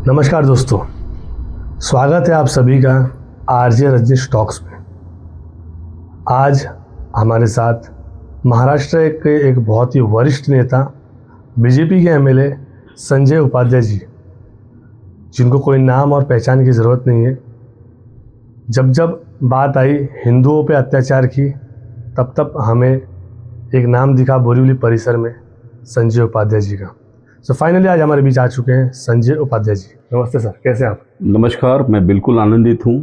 नमस्कार दोस्तों, स्वागत है आप सभी का आरजे रजनीश टॉक्स में। आज हमारे साथ महाराष्ट्र के एक बहुत ही वरिष्ठ नेता बीजेपी के एमएलए संजय उपाध्याय जी, जिनको कोई नाम और पहचान की ज़रूरत नहीं है। जब जब बात आई हिंदुओं पे अत्याचार की, तब तब हमें एक नाम दिखा बोरीवली परिसर में, संजय उपाध्याय जी का। सो फाइनली आज हमारे बीच आ चुके हैं संजय उपाध्याय जी। नमस्ते सर, कैसे हैं आप? नमस्कार, मैं बिल्कुल आनंदित हूँ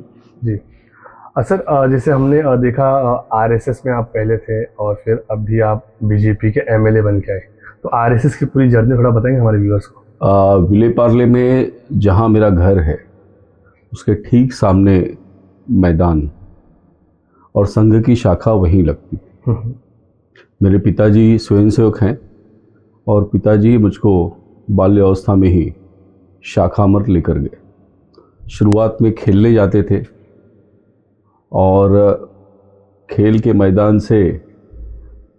जी सर, जैसे हमने देखा आरएसएस में आप पहले थे और फिर अभी आप बीजेपी के एमएलए बन के आए, तो आरएसएस की पूरी जर्नी थोड़ा बताएंगे हमारे व्यूअर्स को? विले पार्ले में जहाँ मेरा घर है उसके ठीक सामने मैदान और संघ की शाखा वहीं लगती थी। मेरे पिताजी स्वयंसेवक हैं और पिताजी मुझको बाल्यावस्था में ही शाखा मर लेकर गए। शुरुआत में खेलने जाते थे और खेल के मैदान से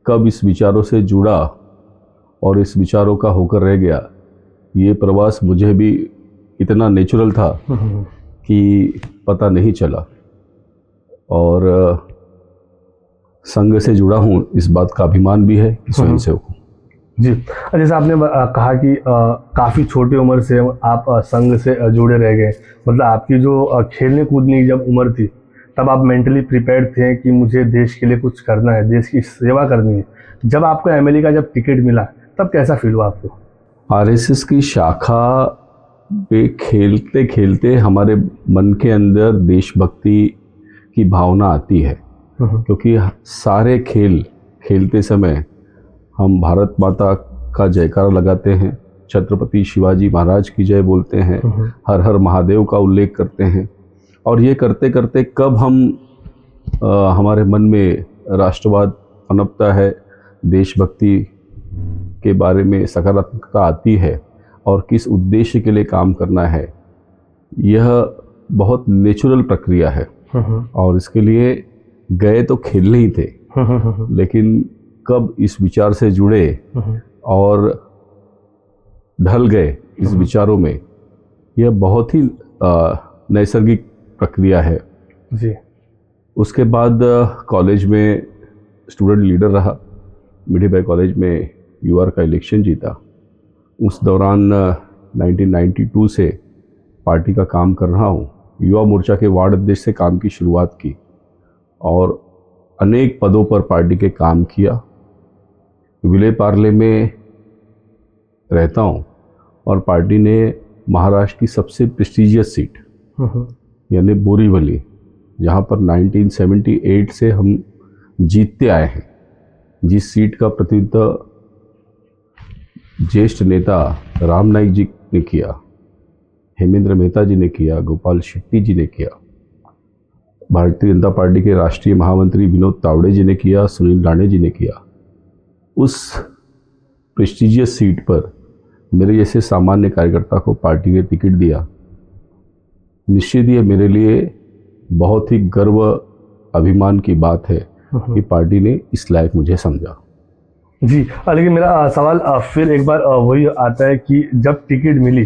कब इस विचारों से जुड़ा और इस विचारों का होकर रह गया, ये प्रवास मुझे भी इतना नेचुरल था कि पता नहीं चला। और संघ से जुड़ा हूँ, इस बात का अभिमान भी है कि स्वयंसेवक हूँ। जी, जैसे आपने कहा कि काफ़ी छोटी उम्र से आप संघ से जुड़े रह गए, मतलब आपकी जो खेलने कूदने की जब उम्र थी तब आप मेंटली प्रिपेयर्ड थे कि मुझे देश के लिए कुछ करना है, देश की सेवा करनी है। जब आपको एमएलए का जब टिकट मिला तब कैसा फील हुआ आपको? आरएसएस की शाखा पे खेलते खेलते हमारे मन के अंदर देशभक्ति की भावना आती है, क्योंकि सारे खेल खेलते समय हम भारत माता का जयकारा लगाते हैं, छत्रपति शिवाजी महाराज की जय बोलते हैं, हर हर महादेव का उल्लेख करते हैं। और ये करते करते कब हमारे मन में राष्ट्रवाद पनपता है, देशभक्ति के बारे में सकारात्मकता आती है और किस उद्देश्य के लिए काम करना है, यह बहुत नेचुरल प्रक्रिया है। और इसके लिए गए तो खेलने ही थे, लेकिन कब इस विचार से जुड़े और ढल गए इस विचारों में, यह बहुत ही नैसर्गिक प्रक्रिया है। जी। उसके बाद कॉलेज में स्टूडेंट लीडर रहा, मिठी बाई कॉलेज में यूआर का इलेक्शन जीता। उस दौरान 1992 से पार्टी का काम कर रहा हूँ। युवा मोर्चा के वार्ड अध्यक्ष से काम की शुरुआत की और अनेक पदों पर पार्टी के काम किया। विले पार्ले में रहता हूँ और पार्टी ने महाराष्ट्र की सबसे प्रेस्टीजियस सीट यानी बोरीवली, जहाँ पर 1978 से हम जीतते आए हैं, जिस सीट का प्रतिनिधित्व ज्येष्ठ नेता राम नाईक जी ने किया, हेमेंद्र मेहता जी ने किया, गोपाल शेट्टी जी ने किया, भारतीय जनता पार्टी के राष्ट्रीय महामंत्री विनोद तावड़े जी ने किया, सुनील राणे जी ने किया। उस प्रेस्टीजियस सीट पर मेरे जैसे सामान्य कार्यकर्ता को पार्टी ने टिकट दिया। निश्चित ये मेरे लिए बहुत ही गर्व अभिमान की बात है कि पार्टी ने इस लायक मुझे समझा। जी, लेकिन मेरा सवाल फिर एक बार वही आता है कि जब टिकट मिली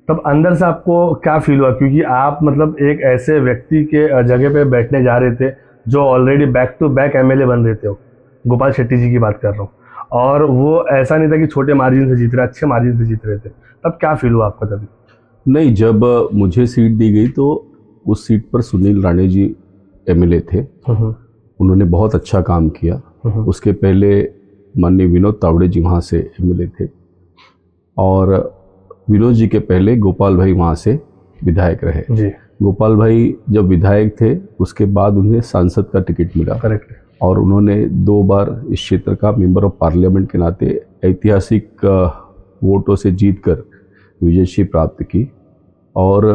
तब अंदर से आपको क्या फील हुआ? क्योंकि आप मतलब एक ऐसे व्यक्ति के जगह पे बैठने जा रहे थे जो already back to back MLA बन रहे थे। गोपाल शेट्टी जी की बात कर रहा हूँ, और वो ऐसा नहीं था कि छोटे मार्जिन से जीत रहे, अच्छे मार्जिन से जीत रहे थे। तब क्या फील हुआ आपको तभी? नहीं, जब मुझे सीट दी गई तो उस सीट पर सुनील राणे जी एमएलए थे। उन्होंने बहुत अच्छा काम किया। उसके पहले माननीय विनोद तावड़े जी वहाँ से एमएलए थे और विनोद जी के पहले गोपाल भाई वहाँ से विधायक रहे। जी। गोपाल भाई जब विधायक थे उसके बाद उन्हें सांसद का टिकट मिला। करेक्ट। और उन्होंने 2 बार इस क्षेत्र का मेंबर ऑफ पार्लियामेंट के नाते ऐतिहासिक वोटों से जीतकर विजयश्री प्राप्त की। और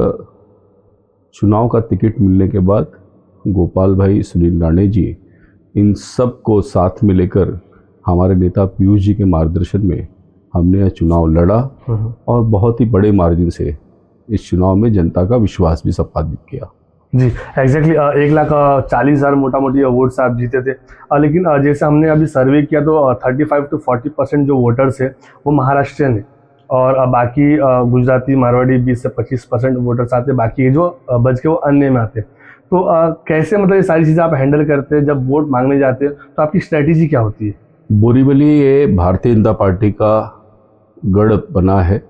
चुनाव का टिकट मिलने के बाद गोपाल भाई, सुनील राणे जी, इन सब को साथ में लेकर हमारे नेता पीयूष जी के मार्गदर्शन में हमने यह चुनाव लड़ा और बहुत ही बड़े मार्जिन से इस चुनाव में जनता का विश्वास भी संपादित किया। जी, एग्जैक्टली 1,40,000 मोटा मोटी वोट्स आप जीते थे। लेकिन जैसे हमने अभी सर्वे किया तो 35 to 40% जो वोटर्स है वो महाराष्ट्रियन है। और बाकी गुजराती मारवाड़ी 20 से 25% वोटर्स आते हैं, बाकी जो बच के वो अन्य में आते हैं। तो कैसे मतलब ये सारी चीज़ें आप हैंडल करते हैं? जब वोट मांगने जाते हैं तो आपकी स्ट्रैटेजी क्या होती है? बोरीवली ये भारतीय जनता पार्टी का गढ़ बना है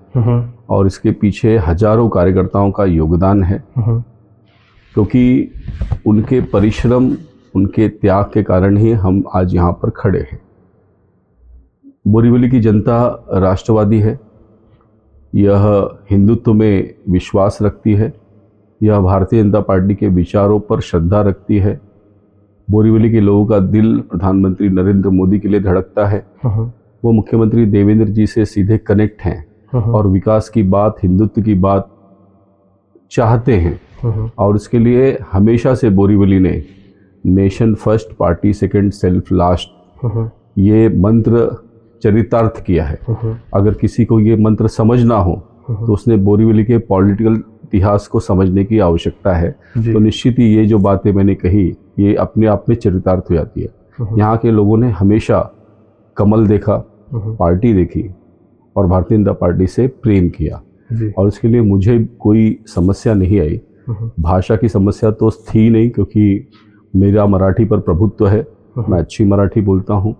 और इसके पीछे हजारों कार्यकर्ताओं का योगदान है, क्योंकि उनके परिश्रम, उनके त्याग के कारण ही हम आज यहाँ पर खड़े हैं। बोरीवली की जनता राष्ट्रवादी है, यह हिंदुत्व में विश्वास रखती है, यह भारतीय जनता पार्टी के विचारों पर श्रद्धा रखती है। बोरीवली के लोगों का दिल प्रधानमंत्री नरेंद्र मोदी के लिए धड़कता है। वो मुख्यमंत्री देवेंद्र जी से सीधे कनेक्ट हैं और विकास की बात, हिंदुत्व की बात चाहते हैं और इसके लिए हमेशा से बोरीवली ने nation first, party second, self last ये मंत्र चरितार्थ किया है। अगर किसी को ये मंत्र समझ ना हो तो उसने बोरीवली के पॉलिटिकल इतिहास को समझने की आवश्यकता है। तो निश्चित ही ये जो बातें मैंने कही ये अपने आप में चरितार्थ हो जाती है। यहाँ के लोगों ने हमेशा कमल देखा, पार्टी देखी और भारतीय जनता पार्टी से प्रेम किया और इसके लिए मुझे कोई समस्या नहीं आई। भाषा की समस्या तो थी नहीं, क्योंकि मेरा मराठी पर प्रभुत्व है, मैं अच्छी मराठी बोलता हूँ।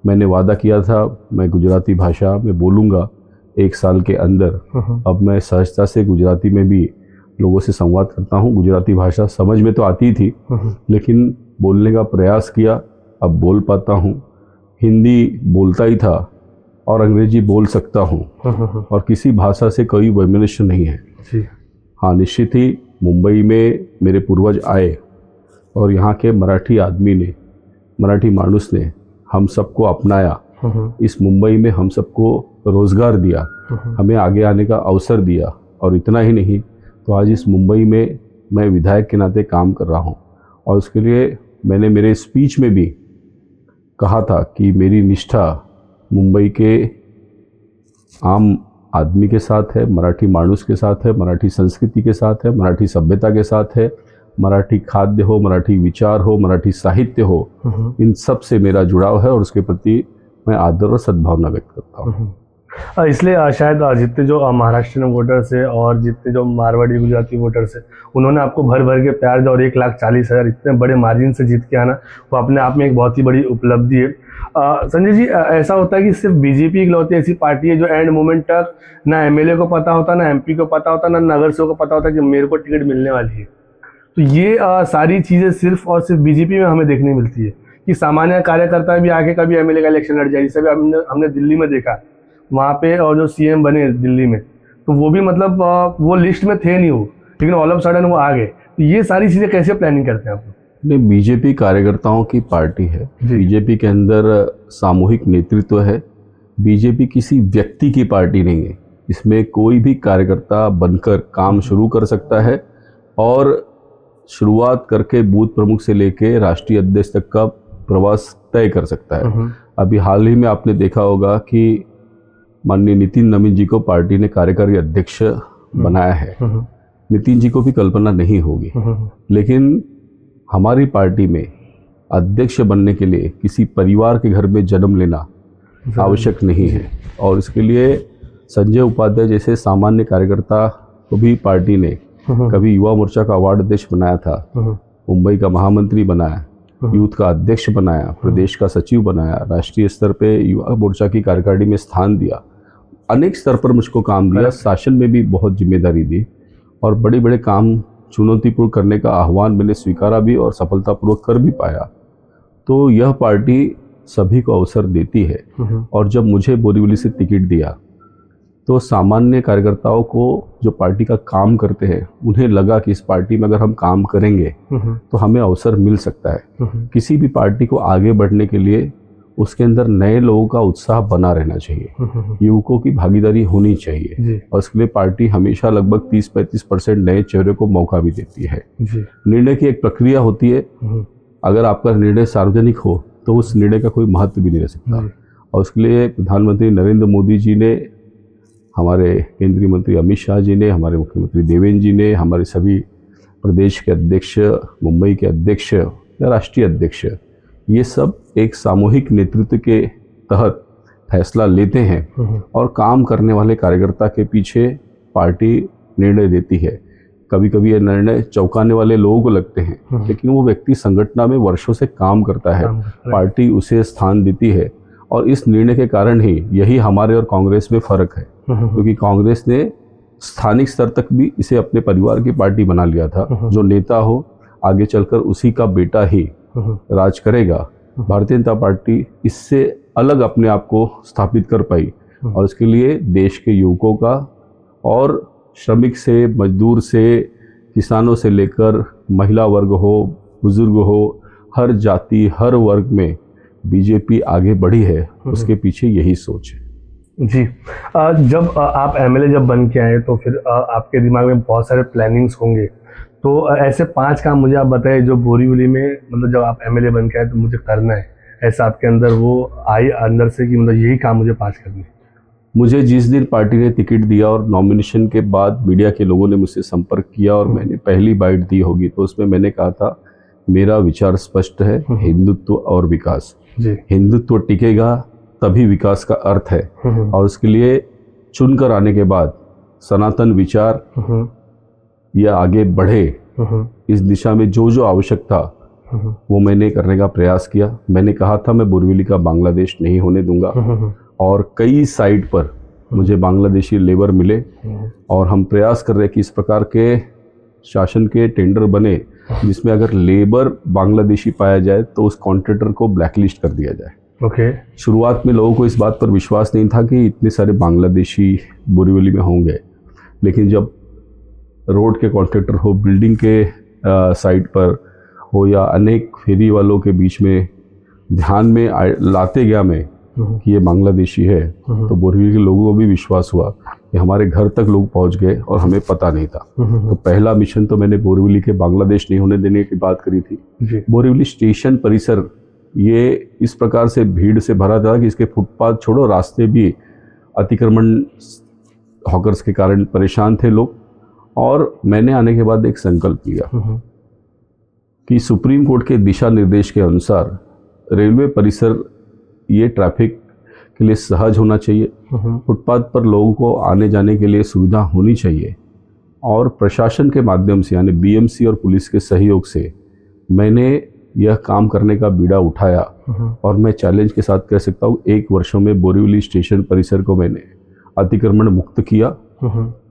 मैंने वादा किया था मैं गुजराती भाषा में बोलूँगा 1 साल के अंदर। अब मैं सहजता से गुजराती में भी लोगों से संवाद करता हूँ। गुजराती भाषा समझ में तो आती थी लेकिन बोलने का प्रयास किया, अब बोल पाता हूँ। हिंदी बोलता ही था और अंग्रेजी बोल सकता हूँ और किसी भाषा से कोई वैमनस्य नहीं है। हाँ, निश्चित ही मुंबई में मेरे पूर्वज आए और यहाँ के मराठी आदमी ने, मराठी मानुस ने हम सबको अपनाया। इस मुंबई में हम सबको रोज़गार दिया, हमें आगे आने का अवसर दिया और इतना ही नहीं तो आज इस मुंबई में मैं विधायक के नाते काम कर रहा हूँ और उसके लिए मैंने मेरे स्पीच में भी कहा था कि मेरी निष्ठा मुंबई के आम आदमी के साथ है, मराठी मानुस के साथ है, मराठी संस्कृति के साथ है, मराठी सभ्यता के साथ है, मराठी खाद्य हो, मराठी विचार हो, मराठी साहित्य हो, इन सब से मेरा जुड़ाव है और उसके प्रति मैं आदर और सद्भावना व्यक्त करता हूँ। इसलिए शायद जितने जो महाराष्ट्र वोटर्स है और जितने जो मारवाड़ी गुजराती वोटर्स है उन्होंने आपको भर भर के प्यार दिया और 1,40,000 इतने बड़े मार्जिन से जीत के आना वो अपने आप में एक बहुत ही बड़ी उपलब्धि है। संजय जी, ऐसा होता है कि सिर्फ बीजेपी इकलौती ऐसी पार्टी है जो एंड मोमेंट तक ना एमएलए को पता होता, ना एमपी को पता होता, ना नगर सेवक को पता होता कि मेरे को टिकट मिलने वाली है। तो ये सारी चीज़ें सिर्फ और सिर्फ बीजेपी में हमें देखने मिलती है कि सामान्य कार्यकर्ता भी आके कभी एमएलए का इलेक्शन लड़ जाए। जैसे भी हमने दिल्ली में देखा, वहाँ पे और जो सीएम बने दिल्ली में तो वो भी मतलब वो लिस्ट में थे नहीं वो, लेकिन ऑल ऑफ सडन वो आ गए। तो ये सारी चीज़ें कैसे प्लानिंग करते हैं आप? नहीं, बीजेपी कार्यकर्ताओं की पार्टी है। बीजेपी के अंदर सामूहिक नेतृत्व है। बीजेपी किसी व्यक्ति की पार्टी नहीं है। इसमें कोई भी कार्यकर्ता बनकर काम शुरू कर सकता है और शुरुआत करके बूथ प्रमुख से लेके राष्ट्रीय अध्यक्ष तक का प्रवास तय कर सकता है। अभी हाल ही में आपने देखा होगा कि माननीय नितिन नवीन जी को पार्टी ने कार्यकारी अध्यक्ष बनाया है। नितिन जी को भी कल्पना नहीं होगी, लेकिन हमारी पार्टी में अध्यक्ष बनने के लिए किसी परिवार के घर में जन्म लेना आवश्यक नहीं है और इसके लिए संजय उपाध्याय जैसे सामान्य कार्यकर्ता को भी पार्टी ने कभी युवा मोर्चा का अवार्ड अध्यक्ष बनाया था, मुंबई का महामंत्री बनाया, यूथ का अध्यक्ष बनाया, प्रदेश का सचिव बनाया, राष्ट्रीय स्तर पे युवा मोर्चा की कार्यकारिणी में स्थान दिया, अनेक स्तर पर मुझको काम दिया, शासन में भी बहुत जिम्मेदारी दी और बड़े बड़े काम चुनौतीपूर्ण करने का आह्वान मैंने स्वीकारा भी और सफलतापूर्वक कर भी पाया। तो यह पार्टी सभी को अवसर देती है और जब मुझे बोरीवली से टिकट दिया तो सामान्य कार्यकर्ताओं को जो पार्टी का काम करते हैं उन्हें लगा कि इस पार्टी में अगर हम काम करेंगे तो हमें अवसर मिल सकता है। किसी भी पार्टी को आगे बढ़ने के लिए उसके अंदर नए लोगों का उत्साह बना रहना चाहिए, युवकों की भागीदारी होनी चाहिए और उसके लिए पार्टी हमेशा लगभग 30-35% नए चेहरे को मौका भी देती है। निर्णय की एक प्रक्रिया होती है, अगर आपका निर्णय सार्वजनिक हो तो उस निर्णय का कोई महत्व भी नहीं रह सकता और उसके लिए प्रधानमंत्री नरेंद्र मोदी जी ने, हमारे केंद्रीय मंत्री अमित शाह जी ने, हमारे मुख्यमंत्री देवेंद्र जी ने, हमारे सभी प्रदेश के अध्यक्ष, मुंबई के अध्यक्ष या राष्ट्रीय अध्यक्ष, ये सब एक सामूहिक नेतृत्व के तहत फैसला लेते हैं और काम करने वाले कार्यकर्ता के पीछे पार्टी निर्णय देती है। कभी कभी ये निर्णय चौंकाने वाले लोगों को लगते हैं, लेकिन वो व्यक्ति संगठन में वर्षों से काम करता है, पार्टी उसे स्थान देती है। और इस निर्णय के कारण ही यही हमारे और कांग्रेस में फर्क है, क्योंकि कांग्रेस ने स्थानिक स्तर तक भी इसे अपने परिवार की पार्टी बना लिया था। जो नेता हो आगे चलकर उसी का बेटा ही राज करेगा। भारतीय जनता पार्टी इससे अलग अपने आप को स्थापित कर पाई, और इसके लिए देश के युवकों का और श्रमिक से, मजदूर से, किसानों से लेकर महिला वर्ग हो, बुजुर्ग हो, हर जाति हर वर्ग में बीजेपी आगे बढ़ी है। उसके पीछे यही सोच है। जी, जब आप एमएलए जब बन के आए तो फिर आपके दिमाग में बहुत सारे प्लानिंग्स होंगे, तो ऐसे 5 काम मुझे आप बताइए जो बोरीवली में, मतलब जब आप एमएलए बन के आए तो मुझे करना है, ऐसा आपके अंदर वो आई अंदर से कि मतलब यही काम मुझे 5 करने हैं। मुझे जिस दिन पार्टी ने टिकट दिया और नॉमिनेशन के बाद मीडिया के लोगों ने मुझसे संपर्क किया और मैंने पहली बाइट दी होगी, तो उसमें मैंने कहा था मेरा विचार स्पष्ट है, हिंदुत्व और विकास। हिंदुत्व टिकेगा तभी विकास का अर्थ है, और उसके लिए चुनकर आने के बाद सनातन विचार यह आगे बढ़े, इस दिशा में जो जो आवश्यक था वो मैंने करने का प्रयास किया। मैंने कहा था मैं बोरीवली का बांग्लादेश नहीं होने दूंगा, और कई साइट पर मुझे बांग्लादेशी लेबर मिले, और हम प्रयास कर रहे हैं कि इस प्रकार के शासन के टेंडर बने जिसमें अगर लेबर बांग्लादेशी पाया जाए तो उस कॉन्ट्रैक्टर को ब्लैकलिस्ट कर दिया जाए। शुरुआत में लोगों को इस बात पर विश्वास नहीं था कि इतने सारे बांग्लादेशी बोरीवली में होंगे, लेकिन जब रोड के कॉन्ट्रैक्टर हो, बिल्डिंग के साइट पर हो, या अनेक फेरी वालों के बीच में ध्यान में लाते गया मैं कि ये बांग्लादेशी है, तो बोरीवली के लोगों को भी विश्वास हुआ कि हमारे घर तक लोग पहुंच गए और हमें पता नहीं था। तो पहला मिशन तो मैंने बोरीवली के बांग्लादेश नहीं होने देने की बात करी थी। बोरीवली स्टेशन परिसर ये इस प्रकार से भीड़ से भरा था कि इसके फुटपाथ छोड़ो, रास्ते भी अतिक्रमण हॉकर्स के कारण परेशान थे लोग। और मैंने आने के बाद एक संकल्प लिया कि सुप्रीम कोर्ट के दिशा निर्देश के अनुसार रेलवे परिसर ये ट्रैफिक के लिए सहज होना चाहिए, फुटपाथ पर लोगों को आने जाने के लिए सुविधा होनी चाहिए, और प्रशासन के माध्यम से यानी बीएमसी और पुलिस के सहयोग से मैंने यह काम करने का बीड़ा उठाया। और मैं चैलेंज के साथ कह सकता हूँ 1 वर्षों में बोरीवली स्टेशन परिसर को मैंने अतिक्रमण मुक्त किया,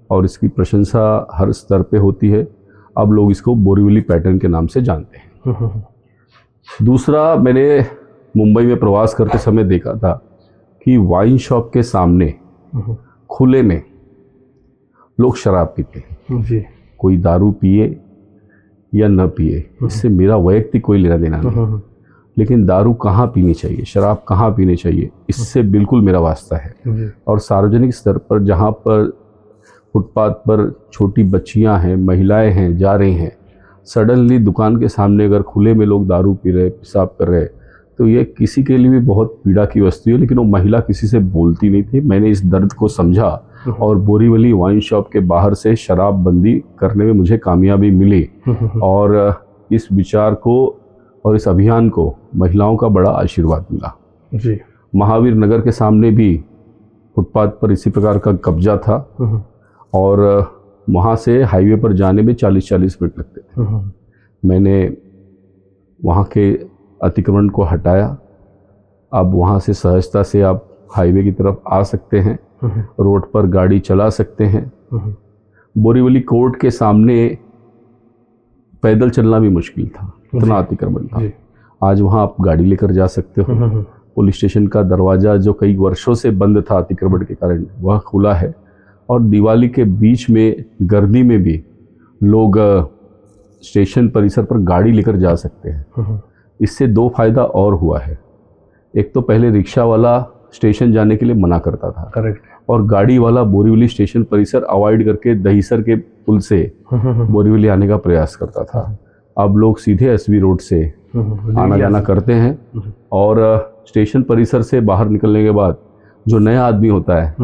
और इसकी प्रशंसा हर स्तर पे होती है। अब लोग इसको बोरीवली पैटर्न के नाम से जानते हैं। दूसरा, मैंने मुंबई में प्रवास करते समय देखा था कि वाइन शॉप के सामने खुले में लोग शराब पीते हैं। कोई दारू पिए या न पिए, इससे मेरा वैयक्तिक कोई लेना देना नहीं, लेकिन दारू कहाँ पीनी चाहिए, शराब कहाँ पीनी चाहिए, इससे बिल्कुल मेरा वास्ता है। और सार्वजनिक स्तर पर जहाँ पर फुटपाथ पर छोटी बच्चियाँ हैं, महिलाएं हैं, जा रही हैं, सडनली दुकान के सामने अगर खुले में लोग दारू पी रहे, पेशाब कर रहे, तो ये किसी के लिए भी बहुत पीड़ा की वस्तु है। लेकिन वो महिला किसी से बोलती नहीं थी। मैंने इस दर्द को समझा और बोरीवली वाइन शॉप के बाहर से शराब बंदी करने में मुझे कामयाबी मिली, और इस विचार को और इस अभियान को महिलाओं का बड़ा आशीर्वाद मिला। महावीर नगर के सामने भी फुटपाथ पर इसी प्रकार का कब्जा था, और वहाँ से हाईवे पर जाने में 40-40 मिनट लगते थे। मैंने वहाँ के अतिक्रमण को हटाया। अब वहाँ से सहजता से आप हाईवे की तरफ आ सकते हैं, रोड पर गाड़ी चला सकते हैं। बोरीवली कोर्ट के सामने पैदल चलना भी मुश्किल था, इतना अतिक्रमण था। आज वहाँ आप गाड़ी लेकर जा सकते हो। पुलिस स्टेशन का दरवाज़ा जो कई वर्षों से बंद था अतिक्रमण के कारण, वह खुला है, और दिवाली के बीच में गर्मी में भी लोग स्टेशन परिसर पर गाड़ी लेकर जा सकते हैं। इससे 2 फायदा और हुआ है। एक तो पहले रिक्शा वाला स्टेशन जाने के लिए मना करता था, और गाड़ी वाला बोरीवली स्टेशन परिसर अवॉइड करके दहीसर के पुल से बोरीवली आने का प्रयास करता था। अब लोग सीधे एसवी रोड से आना जाना करते हैं, और स्टेशन परिसर से बाहर निकलने के बाद जो नया आदमी होता है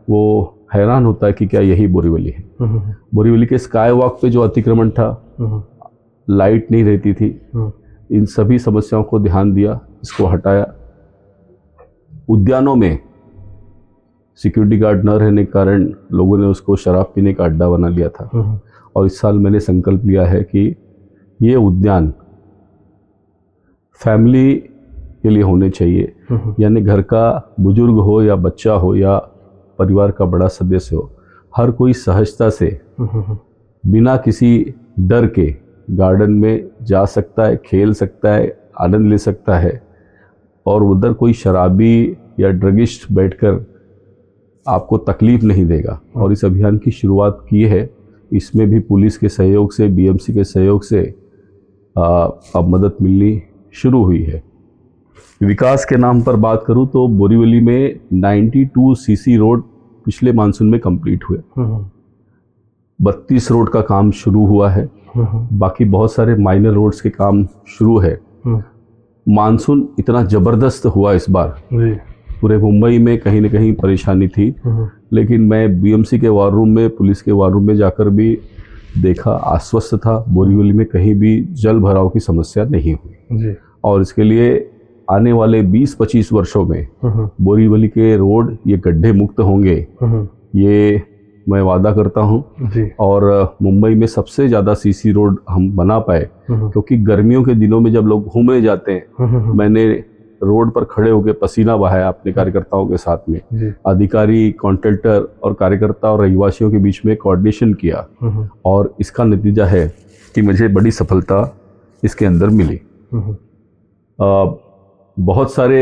वो हैरान होता है कि क्या यही बोरीवली है। बोरीवली के स्काई वॉक पे जो अतिक्रमण था, लाइट नहीं रहती थी, इन सभी समस्याओं को ध्यान दिया, इसको हटाया। उद्यानों में सिक्योरिटी गार्ड न रहने के कारण लोगों ने उसको शराब पीने का अड्डा बना लिया था। और इस साल मैंने संकल्प लिया है कि ये उद्यान फैमिली के लिए होने चाहिए, यानी घर का बुजुर्ग हो या बच्चा हो या परिवार का बड़ा सदस्य हो, हर कोई सहजता से बिना किसी डर के गार्डन में जा सकता है, खेल सकता है, आनंद ले सकता है। और उधर कोई शराबी या ड्रगिस्ट बैठकर आपको तकलीफ नहीं देगा। और इस अभियान की शुरुआत की है, इसमें भी पुलिस के सहयोग से, बीएमसी के सहयोग से अब मदद मिलनी शुरू हुई है। विकास के नाम पर बात करूं तो बोरीवली में 92 सीसी रोड पिछले मानसून में कंप्लीट हुए। 32 रोड का काम शुरू हुआ है, बाकी बहुत सारे माइनर रोड्स के काम शुरू है। मानसून इतना ज़बरदस्त हुआ इस बार, पूरे मुंबई में कहीं न कहीं परेशानी थी, लेकिन मैं बीएमसी के वार रूम में, पुलिस के वार रूम में जाकर भी देखा, आश्वस्त था, बोरीवली में कहीं भी जल भराव की समस्या नहीं हुई। और इसके लिए आने वाले 20-25 वर्षों में बोरीवली के रोड ये गड्ढे मुक्त होंगे, ये मैं वादा करता हूँ। और मुंबई में सबसे ज़्यादा सीसी रोड हम बना पाए, क्योंकि गर्मियों के दिनों में जब लोग घूमने जाते हैं, मैंने रोड पर खड़े होकर पसीना बहाया अपने कार्यकर्ताओं के साथ में। अधिकारी, कॉन्ट्रैक्टर और कार्यकर्ता और रहिवासियों के बीच में कोऑर्डिनेशन किया, और इसका नतीजा है कि मुझे बड़ी सफलता इसके अंदर मिली। बहुत सारे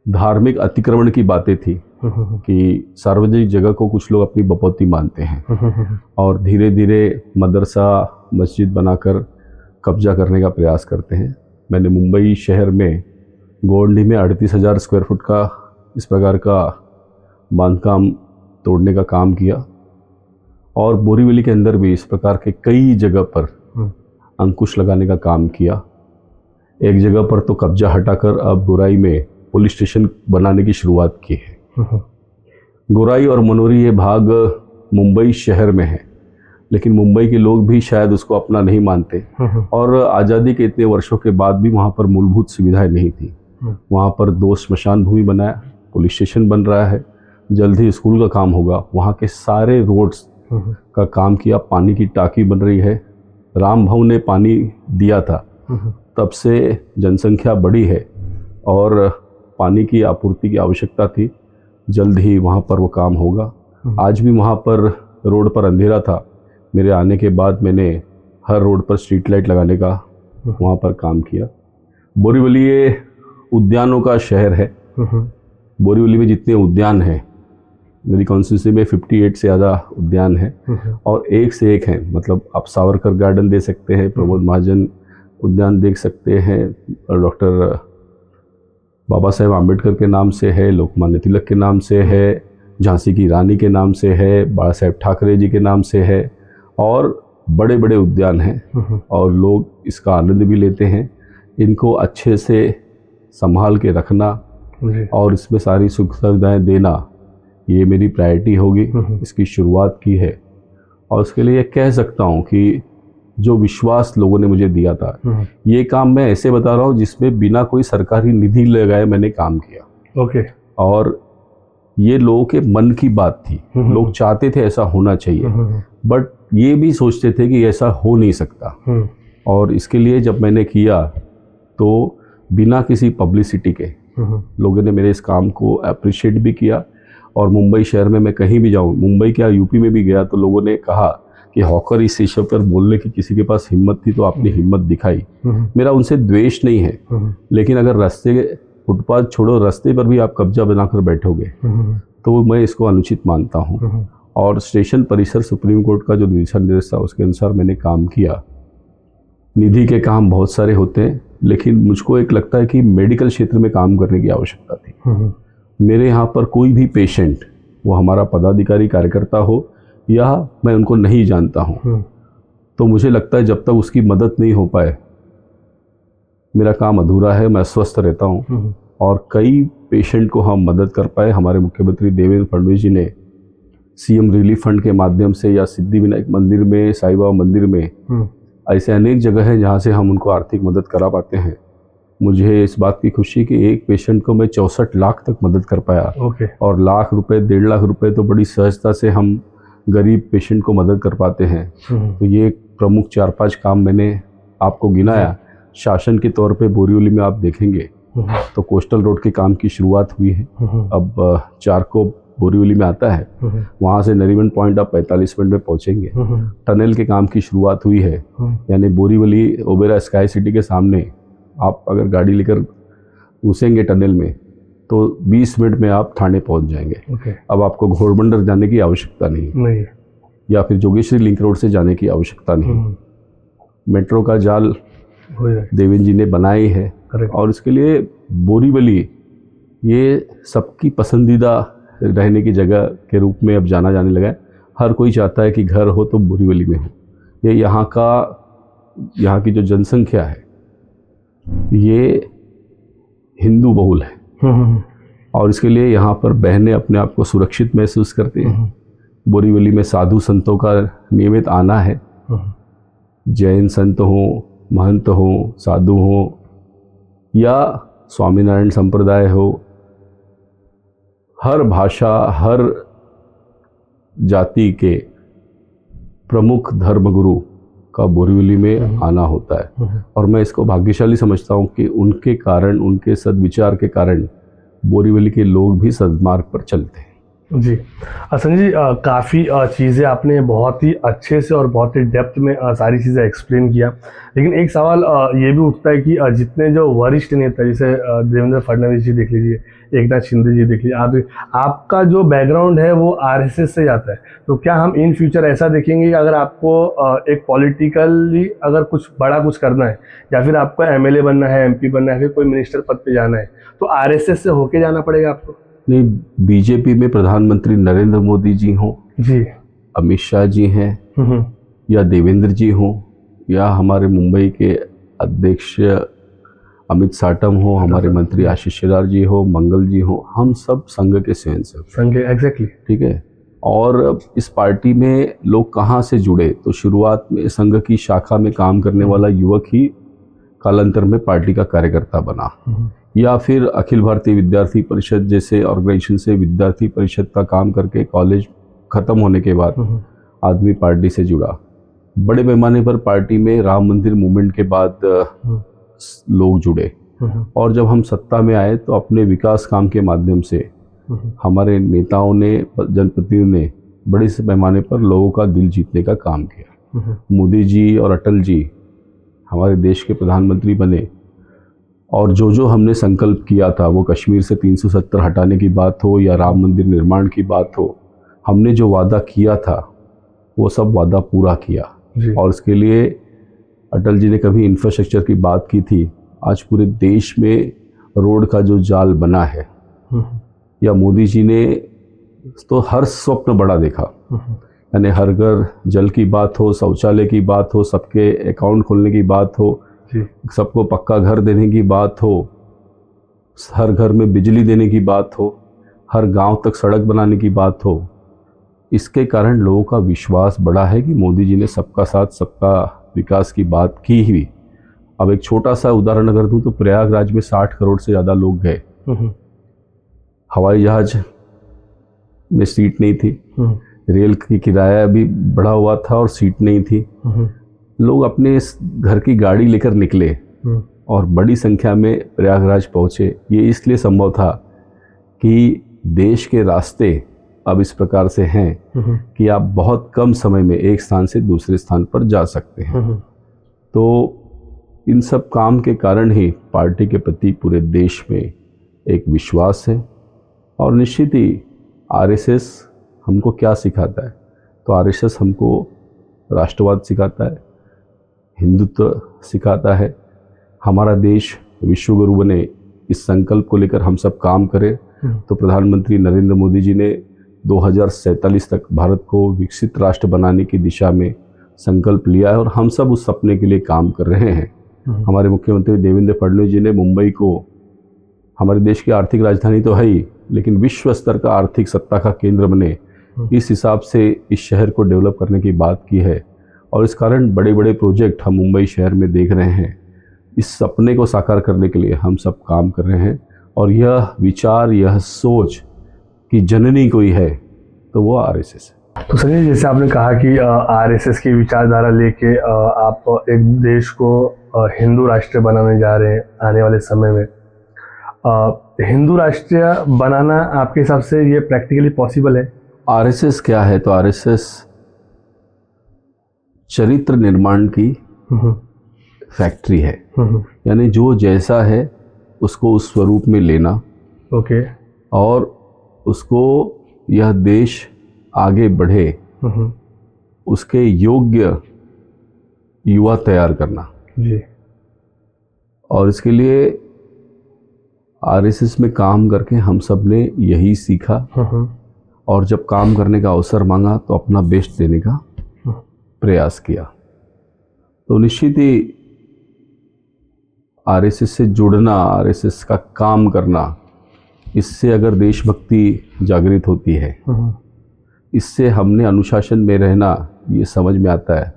धार्मिक अतिक्रमण की बातें थी कि सार्वजनिक जगह को कुछ लोग अपनी बपौती मानते हैं और धीरे धीरे मदरसा, मस्जिद बनाकर कब्जा करने का प्रयास करते हैं। मैंने मुंबई शहर में गोवंडी में 38,000 स्क्वायर फुट का इस प्रकार का बांधकाम तोड़ने का काम किया, और बोरीवली के अंदर भी इस प्रकार के कई जगह पर अंकुश लगाने का काम किया। एक जगह पर तो कब्जा हटाकर अब गोराई में पुलिस स्टेशन बनाने की शुरुआत की है। गोराई और मनोरी ये भाग मुंबई शहर में है, लेकिन मुंबई के लोग भी शायद उसको अपना नहीं मानते, और आज़ादी के इतने वर्षों के बाद भी वहाँ पर मूलभूत सुविधाएं नहीं थी। वहाँ पर 2 स्मशान भूमि बनाया, पुलिस स्टेशन बन रहा है, जल्द ही स्कूल का काम होगा, वहाँ के सारे रोड्स का काम किया, पानी की टाकी बन रही है। राम भवन ने पानी दिया था, तब से जनसंख्या बढ़ी है और पानी की आपूर्ति की आवश्यकता थी, जल्द ही वहाँ पर वो काम होगा। आज भी वहाँ पर रोड पर अंधेरा था, मेरे आने के बाद मैंने हर रोड पर स्ट्रीट लाइट लगाने का वहाँ पर काम किया। बोरीवली ये उद्यानों का शहर है। बोरीवली में जितने उद्यान हैं, मेरी कॉन्स्टिट्यूंसी में 58 से ज़्यादा उद्यान हैं, और एक से एक हैं। मतलब आप सावरकर गार्डन दे सकते हैं, प्रमोद महाजन उद्यान देख सकते हैं, डॉक्टर बाबा साहेब आम्बेडकर के नाम से है, लोकमान्य तिलक के नाम से है, झांसी की रानी के नाम से है, बाला साहेब ठाकरे जी के नाम से है, और बड़े बड़े उद्यान हैं, और लोग इसका आनंद भी लेते हैं। इनको अच्छे से संभाल के रखना और इसमें सारी सुख सुविधाएँ देना, ये मेरी प्रायोरिटी होगी। इसकी शुरुआत की है, और उसके लिए कह सकता हूँ कि जो विश्वास लोगों ने मुझे दिया था, ये काम मैं ऐसे बता रहा हूँ जिसमें बिना कोई सरकारी निधि लगाए मैंने काम किया। और ये लोगों के मन की बात थी, लोग चाहते थे ऐसा होना चाहिए, बट ये भी सोचते थे कि ऐसा हो नहीं सकता। और इसके लिए जब मैंने किया तो बिना किसी पब्लिसिटी के लोगों ने मेरे इस काम को अप्रिशिएट भी किया। और मुंबई शहर में मैं कहीं भी जाऊँ, मुंबई क्या यूपी में भी गया, तो लोगों ने कहा कि हॉकर इस विषय पर बोलने की किसी के पास हिम्मत थी तो आपने हिम्मत दिखाई। मेरा उनसे द्वेष नहीं है, लेकिन अगर रास्ते, फुटपाथ छोड़ो, रास्ते पर भी आप कब्जा बनाकर बैठोगे तो मैं इसको अनुचित मानता हूँ। और स्टेशन परिसर सुप्रीम कोर्ट का जो दिशा निर्देश था उसके अनुसार मैंने काम किया। निधि के काम बहुत सारे होते हैं, लेकिन मुझको एक लगता है कि मेडिकल क्षेत्र में काम करने की आवश्यकता थी। मेरे यहाँ पर कोई भी पेशेंट, वो हमारा पदाधिकारी कार्यकर्ता हो या मैं उनको नहीं जानता हूँ, तो मुझे लगता है जब तक उसकी मदद नहीं हो पाए मेरा काम अधूरा है, मैं अस्वस्थ रहता हूँ। और कई पेशेंट को हम मदद कर पाए। हमारे मुख्यमंत्री देवेंद्र फडणवीस जी ने सीएम रिलीफ फंड के माध्यम से, या सिद्धिविनायक मंदिर में, साईं बाबा मंदिर में, ऐसे अनेक जगह हैं जहाँ से हम उनको आर्थिक मदद करा पाते हैं। मुझे इस बात की खुशी कि एक पेशेंट को मैं 64 लाख तक मदद कर पाया। ओके। और लाख रुपए 1.5 लाख रुपए तो बड़ी सहजता से हम गरीब पेशेंट को मदद कर पाते हैं। तो ये प्रमुख 4-5 काम मैंने आपको गिनाया। शासन के तौर पे बोरीवली में आप देखेंगे तो कोस्टल रोड के काम की शुरुआत हुई है। अब चारको बोरीवली में आता है, वहाँ से नरीमन पॉइंट आप 45 मिनट में पहुँचेंगे। टनल के काम की शुरुआत हुई है, यानी बोरीवली ओबेरा स्काई सिटी के सामने आप अगर गाड़ी लेकर घुसेंगे टनल में तो 20 मिनट में आप थाने पहुँच जाएंगे। अब आपको घोड़बंदर जाने की आवश्यकता नहीं, या फिर जोगेश्वरी लिंक रोड से जाने की आवश्यकता नहीं। मेट्रो का जाल देवेंद्र जी ने बनाई है और इसके लिए बोरीवली ये सबकी पसंदीदा रहने की जगह के रूप में अब जाना जाने लगा है। हर कोई चाहता है कि घर हो तो बोरीवली में हो। ये यहाँ की जो जनसंख्या है ये हिंदू बहुल है और इसके लिए यहाँ पर बहनें अपने आप को सुरक्षित महसूस करती हैं। बोरीवली में साधु संतों का नियमित आना है। जैन संत हों, महंत हों, साधु हों या स्वामीनारायण संप्रदाय हो, हर भाषा हर जाति के प्रमुख धर्मगुरु का बोरीवली में आना होता है। और मैं इसको भाग्यशाली समझता हूँ कि उनके कारण, उनके सद्विचार के कारण बोरीवली के लोग भी सद्मार्ग पर चलते हैं। जी संजय जी, काफ़ी चीज़ें आपने बहुत ही अच्छे से और बहुत ही डेप्थ में सारी चीज़ें एक्सप्लेन किया। लेकिन एक सवाल ये भी उठता है कि जितने जो वरिष्ठ नेता जैसे देवेंद्र फडणवीस जी देख लीजिए, एकनाथ शिंदे जी देख लीजिए, आपका जो बैकग्राउंड है वो आरएसएस से जाता है। तो क्या हम इन फ्यूचर ऐसा देखेंगे कि अगर आपको एक पॉलिटिकली अगर कुछ बड़ा कुछ करना है या फिर आपको एमएलए बनना है, एमपी बनना है, फिर कोई मिनिस्टर पद पे जाना है तो आरएसएस से होके जाना पड़ेगा आपको? नहीं, बीजेपी में प्रधानमंत्री नरेंद्र मोदी जी हों जी, अमित शाह जी हैं या देवेंद्र जी हों या हमारे मुंबई के अध्यक्ष अमित साटम हो, हमारे मंत्री आशीष शेलार जी हो, मंगल जी हो, हम सब संघ के स्वयंसेवक। संघ, एग्जैक्टली, ठीक है। और इस पार्टी में लोग कहाँ से जुड़े तो शुरुआत में संघ की शाखा में काम करने वाला युवक ही कालांतर में पार्टी का कार्यकर्ता बना, या फिर अखिल भारतीय विद्यार्थी परिषद जैसे ऑर्गेनाइजेशन से विद्यार्थी परिषद का काम करके कॉलेज खत्म होने के बाद आदमी पार्टी से जुड़ा। बड़े पैमाने पर पार्टी में राम मंदिर मूवमेंट के बाद लोग जुड़े और जब हम सत्ता में आए तो अपने विकास काम के माध्यम से हमारे नेताओं ने, जनप्रतिनिधियों ने बड़े से पैमाने पर लोगों का दिल जीतने का काम किया। मोदी जी और अटल जी हमारे देश के प्रधानमंत्री बने और जो जो हमने संकल्प किया था, वो कश्मीर से 370 हटाने की बात हो या राम मंदिर निर्माण की बात हो, हमने जो वादा किया था वो सब वादा पूरा किया। और इसके लिए अटल जी ने कभी इंफ्रास्ट्रक्चर की बात की थी, आज पूरे देश में रोड का जो जाल बना है, या मोदी जी ने तो हर स्वप्न बड़ा देखा, यानी हर घर जल की बात हो, शौचालय की बात हो, सबके अकाउंट खोलने की बात हो, सबको पक्का घर देने की बात हो, हर घर में बिजली देने की बात हो, हर गांव तक सड़क बनाने की बात हो। इसके कारण लोगों का विश्वास बढ़ा है कि मोदी जी ने सबका साथ सबका विकास की बात की ही। अब एक छोटा सा उदाहरण अगर दूं तो प्रयागराज में 60 करोड़ से ज़्यादा लोग गए, हवाई जहाज में सीट नहीं थी, रेल की किराया भी बढ़ा हुआ था और सीट नहीं थी। लोग अपने घर की गाड़ी लेकर निकले और बड़ी संख्या में प्रयागराज पहुँचे। ये इसलिए संभव था कि देश के रास्ते अब इस प्रकार से हैं कि आप बहुत कम समय में एक स्थान से दूसरे स्थान पर जा सकते हैं। तो इन सब काम के कारण ही पार्टी के प्रति पूरे देश में एक विश्वास है। और निश्चित ही आरएसएस हमको क्या सिखाता है, तो आरएसएस हमको राष्ट्रवाद सिखाता है, हिंदुत्व सिखाता है। हमारा देश विश्वगुरु बने, इस संकल्प को लेकर हम सब काम करें। तो प्रधानमंत्री नरेंद्र मोदी जी ने 2047 तक भारत को विकसित राष्ट्र बनाने की दिशा में संकल्प लिया है और हम सब उस सपने के लिए काम कर रहे हैं। हमारे मुख्यमंत्री देवेंद्र फडणवीस जी ने मुंबई को हमारे देश की आर्थिक राजधानी तो है ही, लेकिन विश्व स्तर का आर्थिक सत्ता का केंद्र बने, इस हिसाब से इस शहर को डेवलप करने की बात की है। और इस कारण बड़े बड़े प्रोजेक्ट हम मुंबई शहर में देख रहे हैं। इस सपने को साकार करने के लिए हम सब काम कर रहे हैं। और यह विचार, यह सोच कि जननी कोई है तो वो आरएसएस है। तो संजय जी, जैसे आपने कहा कि आरएसएस की विचारधारा लेके आप एक देश को हिंदू राष्ट्र बनाने जा रहे हैं आने वाले समय में। हिंदू राष्ट्र बनाना आपके हिसाब से ये प्रैक्टिकली पॉसिबल है? आरएसएस क्या है? तो आरएसएस चरित्र निर्माण की फैक्ट्री है। यानी जो जैसा है उसको उस स्वरूप में लेना, ओके, और उसको यह देश आगे बढ़े उसके योग्य युवा तैयार करना जी। और इसके लिए आरएसएस में काम करके हम सब ने यही सीखा। और जब काम करने का अवसर मांगा तो अपना बेस्ट देने का प्रयास किया। तो निश्चित ही आरएसएस से जुड़ना, आरएसएस का काम करना, इससे अगर देशभक्ति जागृत होती है, इससे हमने अनुशासन में रहना ये समझ में आता है।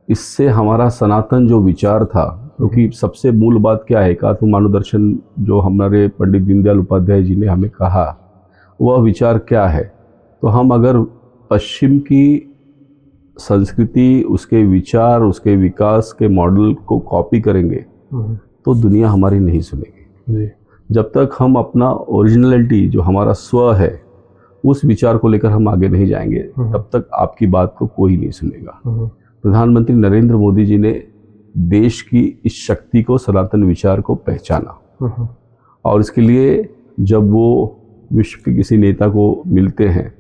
इससे हमारा सनातन जो विचार था, क्योंकि सबसे मूल बात क्या है, एकात्म मानव दर्शन जो हमारे पंडित दीनदयाल उपाध्याय जी ने हमें कहा, वह विचार क्या है। तो हम अगर पश्चिम की संस्कृति, उसके विचार, उसके विकास के मॉडल को कॉपी करेंगे तो दुनिया हमारी नहीं सुनेगी। जब तक हम अपना ओरिजिनलिटी जो हमारा स्व है उस विचार को लेकर हम आगे नहीं जाएंगे, तब तक आपकी बात को कोई नहीं सुनेगा। प्रधानमंत्री नरेंद्र मोदी जी ने देश की इस शक्ति को, सनातन विचार को पहचाना और इसके लिए जब वो विश्व के किसी नेता को मिलते हैं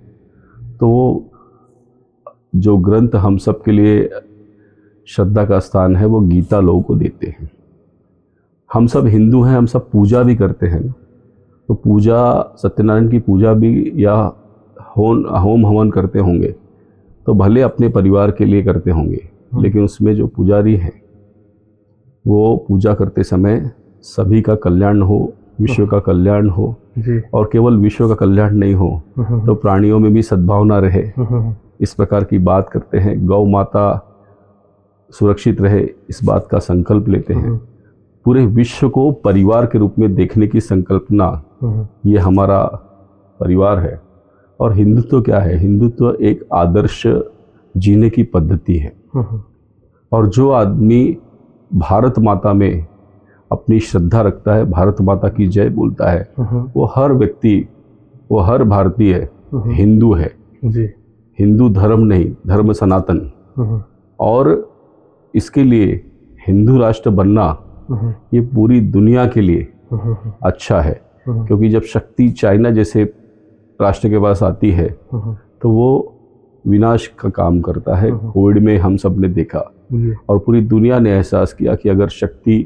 तो वो जो ग्रंथ हम सब के लिए श्रद्धा का स्थान है वो गीता लोगों को देते हैं। हम सब हिंदू हैं, हम सब पूजा भी करते हैं, तो पूजा, सत्यनारायण की पूजा भी या होम हवन करते होंगे तो भले अपने परिवार के लिए करते होंगे, लेकिन उसमें जो पुजारी हैं वो पूजा करते समय सभी का कल्याण हो, विश्व का कल्याण हो जी। और केवल विश्व का कल्याण नहीं हो तो प्राणियों में भी सद्भावना रहे, इस प्रकार की बात करते हैं। गौ माता सुरक्षित रहे, इस बात का संकल्प लेते हैं। पूरे विश्व को परिवार के रूप में देखने की संकल्पना, ये हमारा परिवार है। और हिंदुत्व क्या है? हिंदुत्व एक आदर्श जीने की पद्धति है। और जो आदमी भारत माता में अपनी श्रद्धा रखता है, भारत माता की जय बोलता है, वो हर व्यक्ति, वो हर भारतीय हिंदू है जी। हिंदू धर्म नहीं, धर्म सनातन। और इसके लिए हिंदू राष्ट्र बनना ये पूरी दुनिया के लिए अच्छा है, क्योंकि जब शक्ति चाइना जैसे राष्ट्र के पास आती है तो वो विनाश का काम करता है। कोविड में हम सब ने देखा और पूरी दुनिया ने एहसास किया कि अगर शक्ति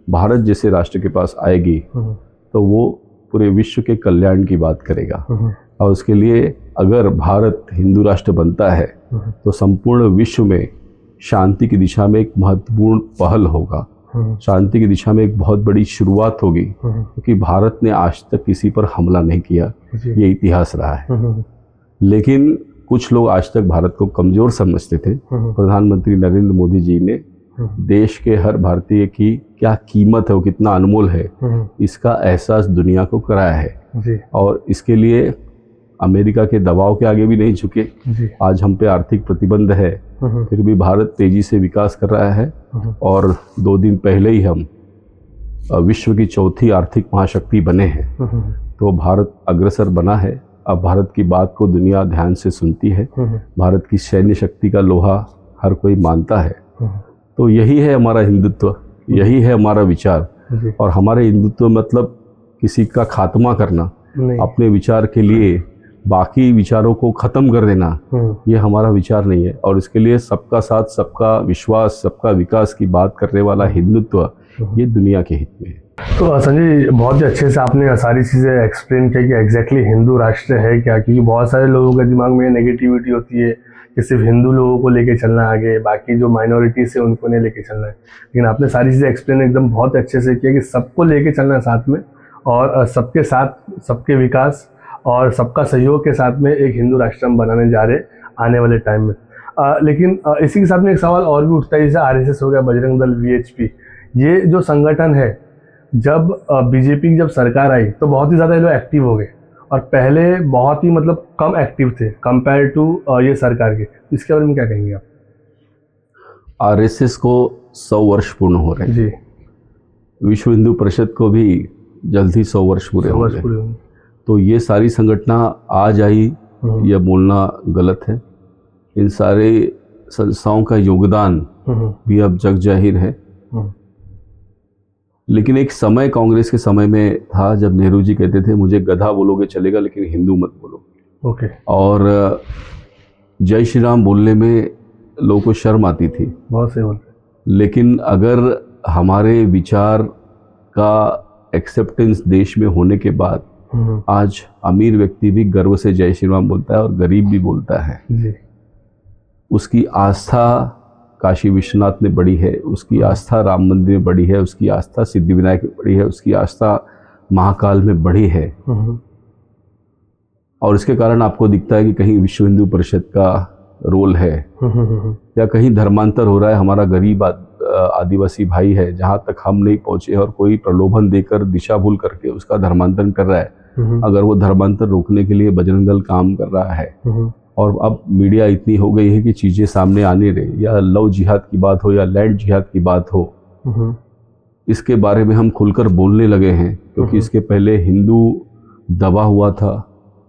भारत जैसे राष्ट्र के पास आएगी तो वो पूरे विश्व के कल्याण की बात करेगा। और उसके लिए अगर भारत हिंदू राष्ट्र बनता है तो संपूर्ण विश्व में शांति की दिशा में एक महत्वपूर्ण पहल होगा, शांति की दिशा में एक बहुत बड़ी शुरुआत होगी, क्योंकि भारत ने आज तक किसी पर हमला नहीं किया, ये इतिहास रहा है। लेकिन कुछ लोग आज तक भारत को कमज़ोर समझते थे। प्रधानमंत्री नरेंद्र मोदी जी ने देश के हर भारतीय की क्या कीमत है, वो कितना अनमोल है, इसका एहसास दुनिया को कराया है। और इसके लिए अमेरिका के दबाव के आगे भी नहीं झुके। आज हम पे आर्थिक प्रतिबंध है, फिर भी भारत तेजी से विकास कर रहा है। और 2 दिन पहले ही हम विश्व की चौथी आर्थिक महाशक्ति बने हैं। तो भारत अग्रसर बना है। अब भारत की बात को दुनिया ध्यान से सुनती है। भारत की सैन्य शक्ति का लोहा हर कोई मानता है। तो यही है हमारा हिंदुत्व, यही है हमारा विचार। और हमारे हिंदुत्व मतलब किसी का खात्मा करना, अपने विचार के लिए बाकी विचारों को ख़त्म कर देना, ये हमारा विचार नहीं है। और इसके लिए सबका साथ, सबका विश्वास, सबका विकास की बात करने वाला हिंदुत्व ये दुनिया के हित में है। तो संजय जी, बहुत ही अच्छे से आपने सारी चीज़ें एक्सप्लेन किया कि एग्जैक्टली हिंदू राष्ट्र है क्या, क्योंकि बहुत सारे लोगों के दिमाग में नेगेटिविटी होती है कि सिर्फ हिंदू लोगों को लेके चलना है आगे, बाकी जो माइनॉरिटीज़ है उनको नहीं लेके चलना है। लेकिन आपने सारी चीज़ें एक्सप्लेन एकदम बहुत अच्छे से किया कि सबको लेके चलना है साथ में, और सबके साथ सबके विकास और सबका सहयोग के साथ में एक हिंदू राष्ट्र हम बनाने जा रहे आने वाले टाइम में। लेकिन इसी के साथ में एक सवाल और भी उठता है, जैसे आरएसएस हो गया, बजरंग दल, वीएचपी, ये जो संगठन है, जब बीजेपी की जब सरकार आई तो बहुत ही ज़्यादा ये लोग एक्टिव हो गए, और पहले बहुत ही मतलब कम एक्टिव थे कंपेयर टू ये सरकार के। इसके बारे में क्या कहेंगे आप? आरएसएस को 100 वर्ष पूर्ण हो रहे हैं जी। विश्व हिंदू परिषद को भी जल्द ही 100 वर्ष पूरे होंगे। तो ये सारी संगठना आज आई, यह बोलना गलत है। इन सारे संस्थाओं का योगदान भी अब जग जाहिर है। लेकिन एक समय कांग्रेस के समय में था जब नेहरू जी कहते थे मुझे गधा बोलोगे चलेगा लेकिन हिंदू मत बोलो। ओके। और जय श्री राम बोलने में लोगों को शर्म आती थी। बहुत सही बोलते। लेकिन अगर हमारे विचार का एक्सेप्टेंस देश में होने के बाद आज अमीर व्यक्ति भी गर्व से जय श्री राम बोलता है और गरीब भी बोलता है जी। उसकी आस्था काशी विश्वनाथ में बड़ी है, उसकी आस्था राम मंदिर में बड़ी है, उसकी आस्था सिद्धिविनायक में बड़ी है, उसकी आस्था महाकाल में बड़ी है। और इसके कारण आपको दिखता है कि कहीं विश्व हिंदू परिषद का रोल है या कहीं धर्मांतर हो रहा है। हमारा गरीब आदिवासी भाई है जहाँ तक हम नहीं पहुँचे और कोई प्रलोभन देकर दिशा भूल करके उसका धर्मांतरण कर रहा है। अगर वो धर्मांतर रोकने के लिए बजरंग दल काम कर रहा है, और अब मीडिया इतनी हो गई है कि चीज़ें सामने आने रही, या लव जिहाद की बात हो या लैंड जिहाद की बात हो, इसके बारे में हम खुलकर बोलने लगे हैं। क्योंकि इसके पहले हिंदू दबा हुआ था,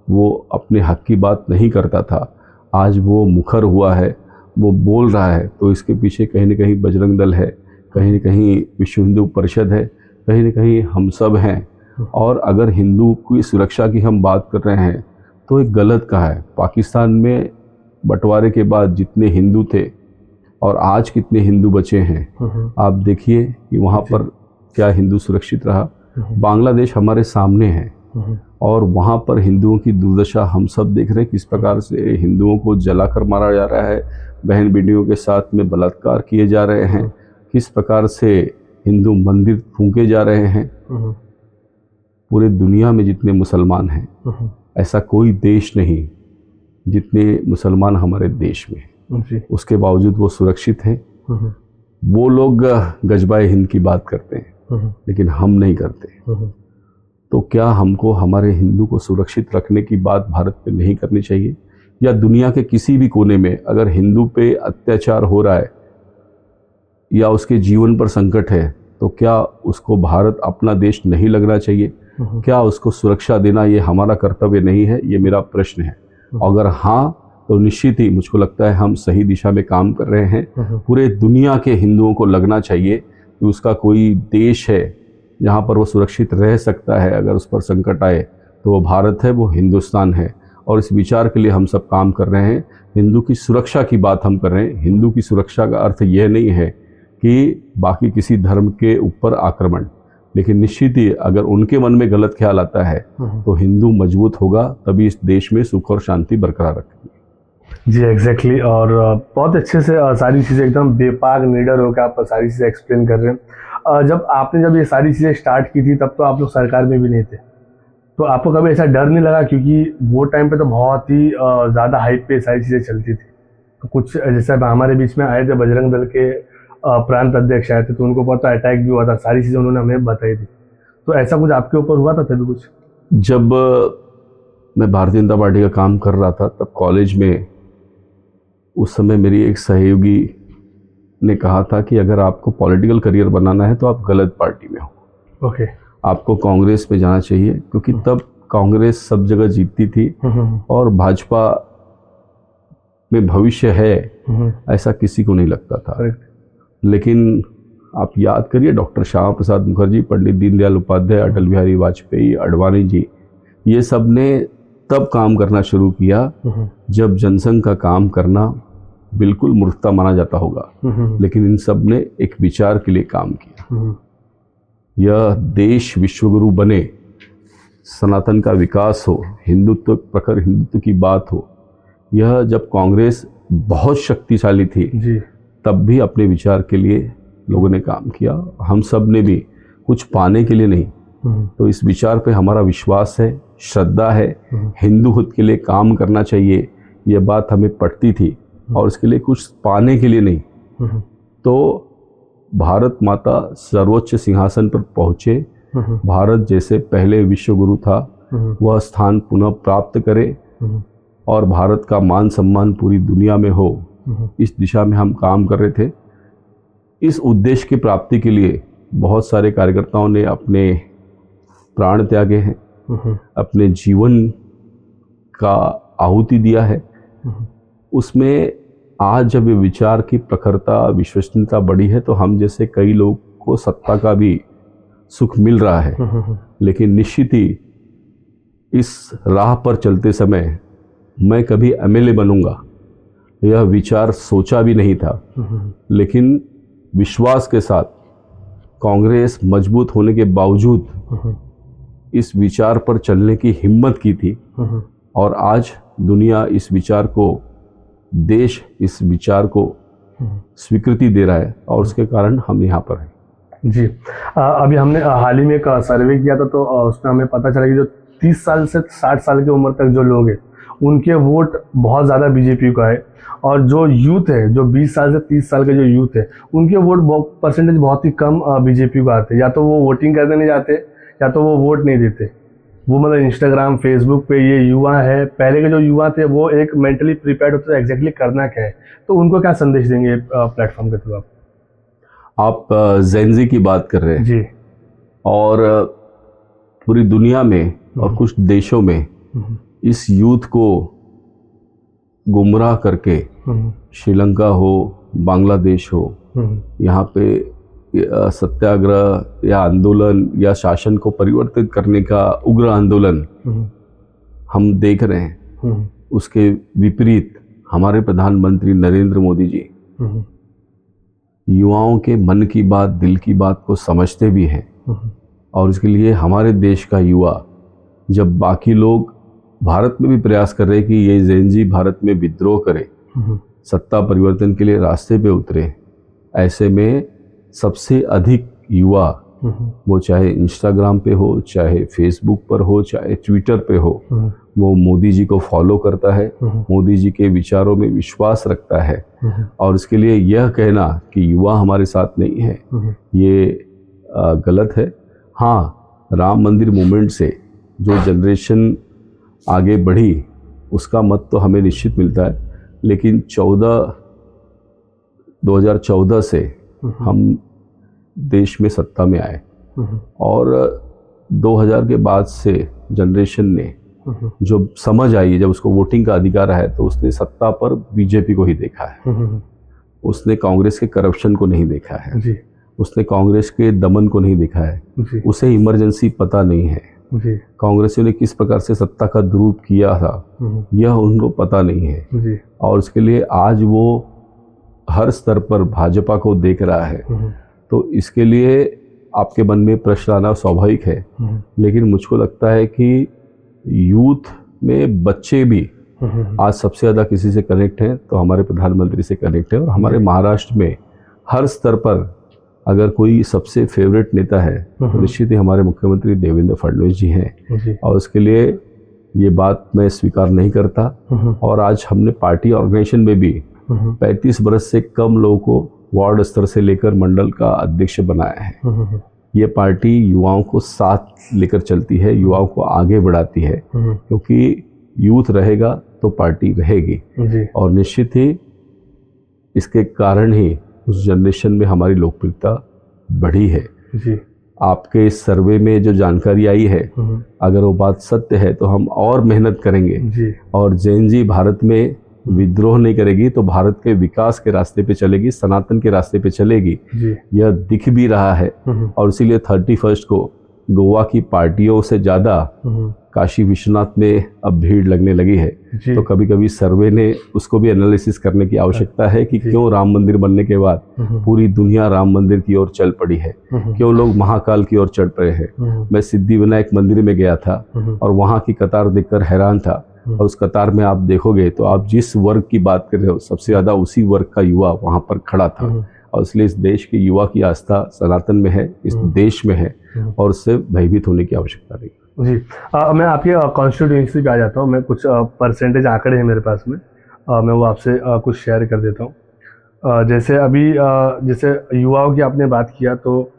वो अपने हक की बात नहीं करता था। आज वो मुखर हुआ है, वो बोल रहा है। तो इसके पीछे कहीं न कहीं बजरंग दल है, कहीं न कहीं विश्व हिंदू परिषद है, कहीं न कहीं हम सब हैं। और अगर हिंदू की सुरक्षा की हम बात कर रहे हैं तो एक गलत कहा है। पाकिस्तान में बंटवारे के बाद जितने हिंदू थे और आज कितने हिंदू बचे हैं, आप देखिए कि वहाँ पर क्या हिंदू सुरक्षित रहा। बांग्लादेश हमारे सामने है और वहाँ पर हिंदुओं की दुर्दशा हम सब देख रहे हैं। किस प्रकार से हिंदुओं को जलाकर मारा जा रहा है, बहन बेटियों के साथ में बलात्कार किए जा रहे हैं, किस प्रकार से हिंदू मंदिर फूंके जा रहे हैं। पूरे दुनिया में जितने मुसलमान हैं, ऐसा कोई देश नहीं जितने मुसलमान हमारे देश में हैं, उसके बावजूद वो सुरक्षित हैं। वो लोग गजबाए हिंद की बात करते हैं लेकिन हम नहीं करते। तो क्या हमको हमारे हिंदू को सुरक्षित रखने की बात भारत पे नहीं करनी चाहिए? या दुनिया के किसी भी कोने में अगर हिंदू पे अत्याचार हो रहा है या उसके जीवन पर संकट है तो क्या उसको भारत अपना देश नहीं लगना चाहिए? क्या उसको सुरक्षा देना ये हमारा कर्तव्य नहीं है? ये मेरा प्रश्न है। अगर हाँ तो निश्चित ही मुझको लगता है हम सही दिशा में काम कर रहे हैं। पूरे दुनिया के हिंदुओं को लगना चाहिए कि उसका कोई देश है जहाँ पर वो सुरक्षित रह सकता है। अगर उस पर संकट आए तो वो भारत है, वो हिंदुस्तान है। और इस विचार के लिए हम सब काम कर रहे हैं। हिंदू की सुरक्षा की बात हम कर रहे हैं। हिंदू की सुरक्षा का अर्थ यह नहीं है कि बाकी किसी धर्म के ऊपर आक्रमण, लेकिन निश्चित ही अगर उनके मन में गलत ख्याल आता है तो हिंदू मजबूत होगा, तभी इस देश में सुख और शांति बरकरार रखेंगे। जी एग्जैक्टली। और बहुत अच्छे से सारी चीज़ें एकदम बेपाक निडर होकर आप सारी चीज़ें एक्सप्लेन कर रहे हैं। जब ये सारी चीज़ें स्टार्ट की थी तब तो आप लोग सरकार में भी नहीं थे, तो आपको कभी ऐसा डर नहीं लगा? क्योंकि वो टाइम पे तो बहुत ही ज़्यादा हाइप पे सारी चीज़ें चलती थी। तो कुछ जैसे हमारे बीच में आए थे बजरंग दल के प्रांत अध्यक्ष आए थे, तो उनको पता अटैक भी हुआ था, सारी चीज़ें उन्होंने हमें बताई थी। तो ऐसा कुछ आपके ऊपर हुआ था तभी कुछ? जब मैं भारतीय जनता पार्टी का काम कर रहा था तब कॉलेज में उस समय मेरी एक सहयोगी ने कहा था कि अगर आपको पॉलिटिकल करियर बनाना है तो आप गलत पार्टी में हो। ओके। आपको कांग्रेस में जाना चाहिए, क्योंकि तब कांग्रेस सब जगह जीतती थी और भाजपा में भविष्य है ऐसा किसी को नहीं लगता था। लेकिन आप याद करिए डॉक्टर श्यामा प्रसाद मुखर्जी, पंडित दीनदयाल उपाध्याय, अटल बिहारी वाजपेयी, आडवाणी जी, ये सब ने तब काम करना शुरू किया जब जनसंघ का काम करना बिल्कुल मूर्खता माना जाता होगा। लेकिन इन सब ने एक विचार के लिए काम किया। यह देश विश्वगुरु बने, सनातन का विकास हो, हिंदुत्व, प्रखर हिंदुत्व की बात हो। यह जब कांग्रेस बहुत शक्तिशाली थी जी, तब भी अपने विचार के लिए लोगों ने काम किया। हम सब ने भी कुछ पाने के लिए नहीं, तो इस विचार पे हमारा विश्वास है, श्रद्धा है। हिंदूत्व के लिए काम करना चाहिए, यह बात हमें पड़ती थी, और इसके लिए कुछ पाने के लिए नहीं। तो भारत माता सर्वोच्च सिंहासन पर पहुँचे, भारत जैसे पहले विश्व गुरु था वह स्थान पुनः प्राप्त करे और भारत का मान सम्मान पूरी दुनिया में हो, इस दिशा में हम काम कर रहे थे। इस उद्देश्य की प्राप्ति के लिए बहुत सारे कार्यकर्ताओं ने अपने प्राण त्यागे हैं, अपने जीवन का आहुति दिया है। उसमें आज जब ये विचार की प्रखरता, विश्वसनीयता बढ़ी है तो हम जैसे कई लोग को सत्ता का भी सुख मिल रहा है, लेकिन निश्चित ही इस राह पर चलते समय मैं कभी एमएलए बनूंगा यह विचार सोचा भी नहीं था, लेकिन विश्वास के साथ कांग्रेस मजबूत होने के बावजूद इस विचार पर चलने की हिम्मत की थी और आज दुनिया इस विचार को, देश इस विचार को स्वीकृति दे रहा है और उसके कारण हम यहाँ पर हैं। जी, अभी हमने हाल ही में एक सर्वे किया था तो उसमें हमें पता चला कि जो 30 साल से 60 साल की उम्र तक जो लोग हैं उनके वोट बहुत ज़्यादा बीजेपी का है, और जो यूथ है, जो 20 साल से 30 साल के जो यूथ है उनके वोट परसेंटेज बहुत ही कम बीजेपी को आते हैं। या तो वो वोटिंग करने नहीं जाते या तो वो वोट नहीं देते। वो मतलब इंस्टाग्राम, फेसबुक पे ये युवा है, पहले के जो युवा थे वो एक मेंटली प्रिपेयर्ड होते थे एग्जैक्टली करना क्या है, तो उनको क्या संदेश देंगे प्लेटफॉर्म के थ्रू आप जेनजी की बात कर रहे हैं जी, और पूरी दुनिया में और कुछ देशों में इस यूथ को गुमराह करके, श्रीलंका हो, बांग्लादेश हो, यहाँ पे सत्याग्रह या आंदोलन या शासन को परिवर्तित करने का उग्र आंदोलन हम देख रहे हैं। उसके विपरीत हमारे प्रधानमंत्री नरेंद्र मोदी जी युवाओं के मन की बात, दिल की बात को समझते भी हैं और इसके लिए हमारे देश का युवा, जब बाकी लोग भारत में भी प्रयास कर रहे हैं कि ये जेनजी भारत में विद्रोह करे, सत्ता परिवर्तन के लिए रास्ते पे उतरे, ऐसे में सबसे अधिक युवा, वो चाहे इंस्टाग्राम पे हो, चाहे फेसबुक पर हो, चाहे ट्विटर पे हो, वो मोदी जी को फॉलो करता है, मोदी जी के विचारों में विश्वास रखता है और इसके लिए यह कहना कि युवा हमारे साथ नहीं है, ये गलत है। हाँ, राम मंदिर मूवमेंट से जो जनरेशन आगे बढ़ी उसका मत तो हमें निश्चित मिलता है, लेकिन 2014 से हम देश में सत्ता में आए और 2000 के बाद से जनरेशन ने जो समझ आई, जब उसको वोटिंग का अधिकार है तो उसने सत्ता पर बीजेपी को ही देखा है, उसने कांग्रेस के करप्शन को नहीं देखा है जी, उसने कांग्रेस के दमन को नहीं देखा है जी, उसे इमरजेंसी पता नहीं है जी, कांग्रेसियों ने किस प्रकार से सत्ता का दुरुपयोग किया था यह उनको पता नहीं है जी, और उसके लिए आज वो हर स्तर पर भाजपा को देख रहा है। तो इसके लिए आपके मन में प्रश्न आना स्वाभाविक है, लेकिन मुझको लगता है कि यूथ में बच्चे भी आज सबसे ज़्यादा किसी से कनेक्ट हैं तो हमारे प्रधानमंत्री से कनेक्ट है और हमारे महाराष्ट्र में हर स्तर पर अगर कोई सबसे फेवरेट नेता है तो निश्चित ही हमारे मुख्यमंत्री देवेंद्र फडणवीस जी हैं और उसके लिए ये बात मैं स्वीकार नहीं करता। और आज हमने पार्टी ऑर्गेनाइजेशन में भी 35 बरस से कम लोगों को वार्ड स्तर से लेकर मंडल का अध्यक्ष बनाया है। ये पार्टी युवाओं को साथ लेकर चलती है, युवाओं को आगे बढ़ाती है, क्योंकि यूथ रहेगा तो पार्टी रहेगी और निश्चित ही इसके कारण ही उस जनरेशन में हमारी लोकप्रियता बढ़ी है। जी, आपके इस सर्वे में जो जानकारी आई है, अगर वो बात सत्य है तो हम और मेहनत करेंगे जी, और जेनजी भारत में विद्रोह नहीं करेगी तो भारत के विकास के रास्ते पे चलेगी, सनातन के रास्ते पे चलेगी। जी, यह दिख भी रहा है और इसीलिए 31 को गोवा की पार्टियों से ज़्यादा काशी विश्वनाथ में अब भीड़ लगने लगी है। तो कभी कभी सर्वे ने उसको भी एनालिसिस करने की आवश्यकता है कि क्यों राम मंदिर बनने के बाद पूरी दुनिया राम मंदिर की ओर चल पड़ी है, क्यों लोग महाकाल की ओर चढ़ पड़े हैं। मैं सिद्धिविनायक मंदिर में गया था और वहाँ की कतार देखकर हैरान था और उस कतार में आप देखोगे तो आप जिस वर्ग की बात कर रहे हो सबसे ज़्यादा उसी वर्ग का युवा वहाँ पर खड़ा था और इसलिए इस देश के युवा की आस्था सनातन में है, इस देश में है और उससे भयभीत होने की आवश्यकता नहीं। जी, मैं आपके कॉन्स्टिट्यूंसी पे आ जाता हूँ। मैं कुछ परसेंटेज आंकड़े हैं मेरे पास में, मैं वो आपसे कुछ शेयर कर देता हूँ। जैसे अभी जैसे युवाओं की आपने बात किया, तो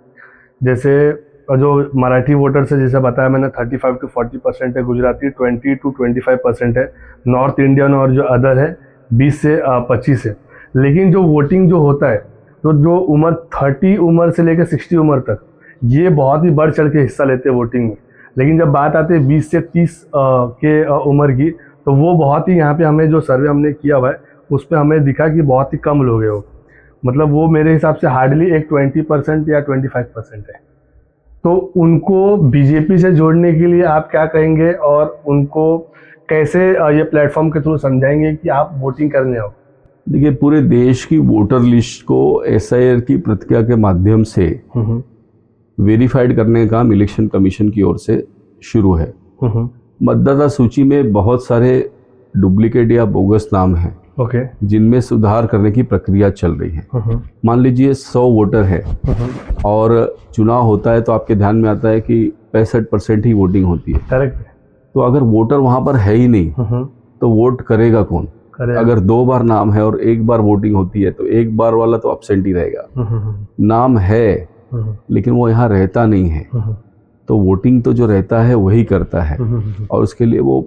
जैसे जो मराठी वोटर्स है, जैसे बताया मैंने 35 to 40% है, गुजराती 20 to 25% है, नॉर्थ इंडियन और जो अदर है 20 से 25 है। लेकिन जो वोटिंग जो होता है, तो जो उम्र 30 उम्र से लेकर 60 उम्र तक, ये बहुत ही बढ़ चढ़ के हिस्सा लेते हैं वोटिंग में। लेकिन जब बात आती है 20 से 30 के उम्र की, तो वो बहुत ही, यहाँ पे हमें जो सर्वे हमने किया हुआ है उस पर हमें दिखा कि बहुत ही कम लोग हैं वो, मतलब वो मेरे हिसाब से हार्डली एक 20% या 25% है। तो उनको बीजेपी से जोड़ने के लिए आप क्या कहेंगे, और उनको कैसे ये प्लेटफॉर्म के थ्रू समझाएंगे कि आप वोटिंग करने आओ? देखिए, पूरे देश की वोटर लिस्ट को एसआईआर की प्रक्रिया के माध्यम से वेरीफाइड करने का काम इलेक्शन कमीशन की ओर से शुरू है। मतदाता सूची में बहुत सारे डुप्लीकेट या बोगस नाम हैं, जिनमें सुधार करने की प्रक्रिया चल रही है। मान लीजिए 100 वोटर है और चुनाव होता है, तो आपके ध्यान में आता है कि 65% ही वोटिंग होती है। करेक्ट। तो अगर वोटर वहां पर है ही नहीं, तो वोट करेगा कौन? अगर 2 बार नाम है और 1 बार वोटिंग होती है, तो 1 बार वाला तो एब्सेंट ही रहेगा। नाम है लेकिन वो यहाँ रहता नहीं है, तो वोटिंग तो जो रहता है वही करता है। और उसके लिए वो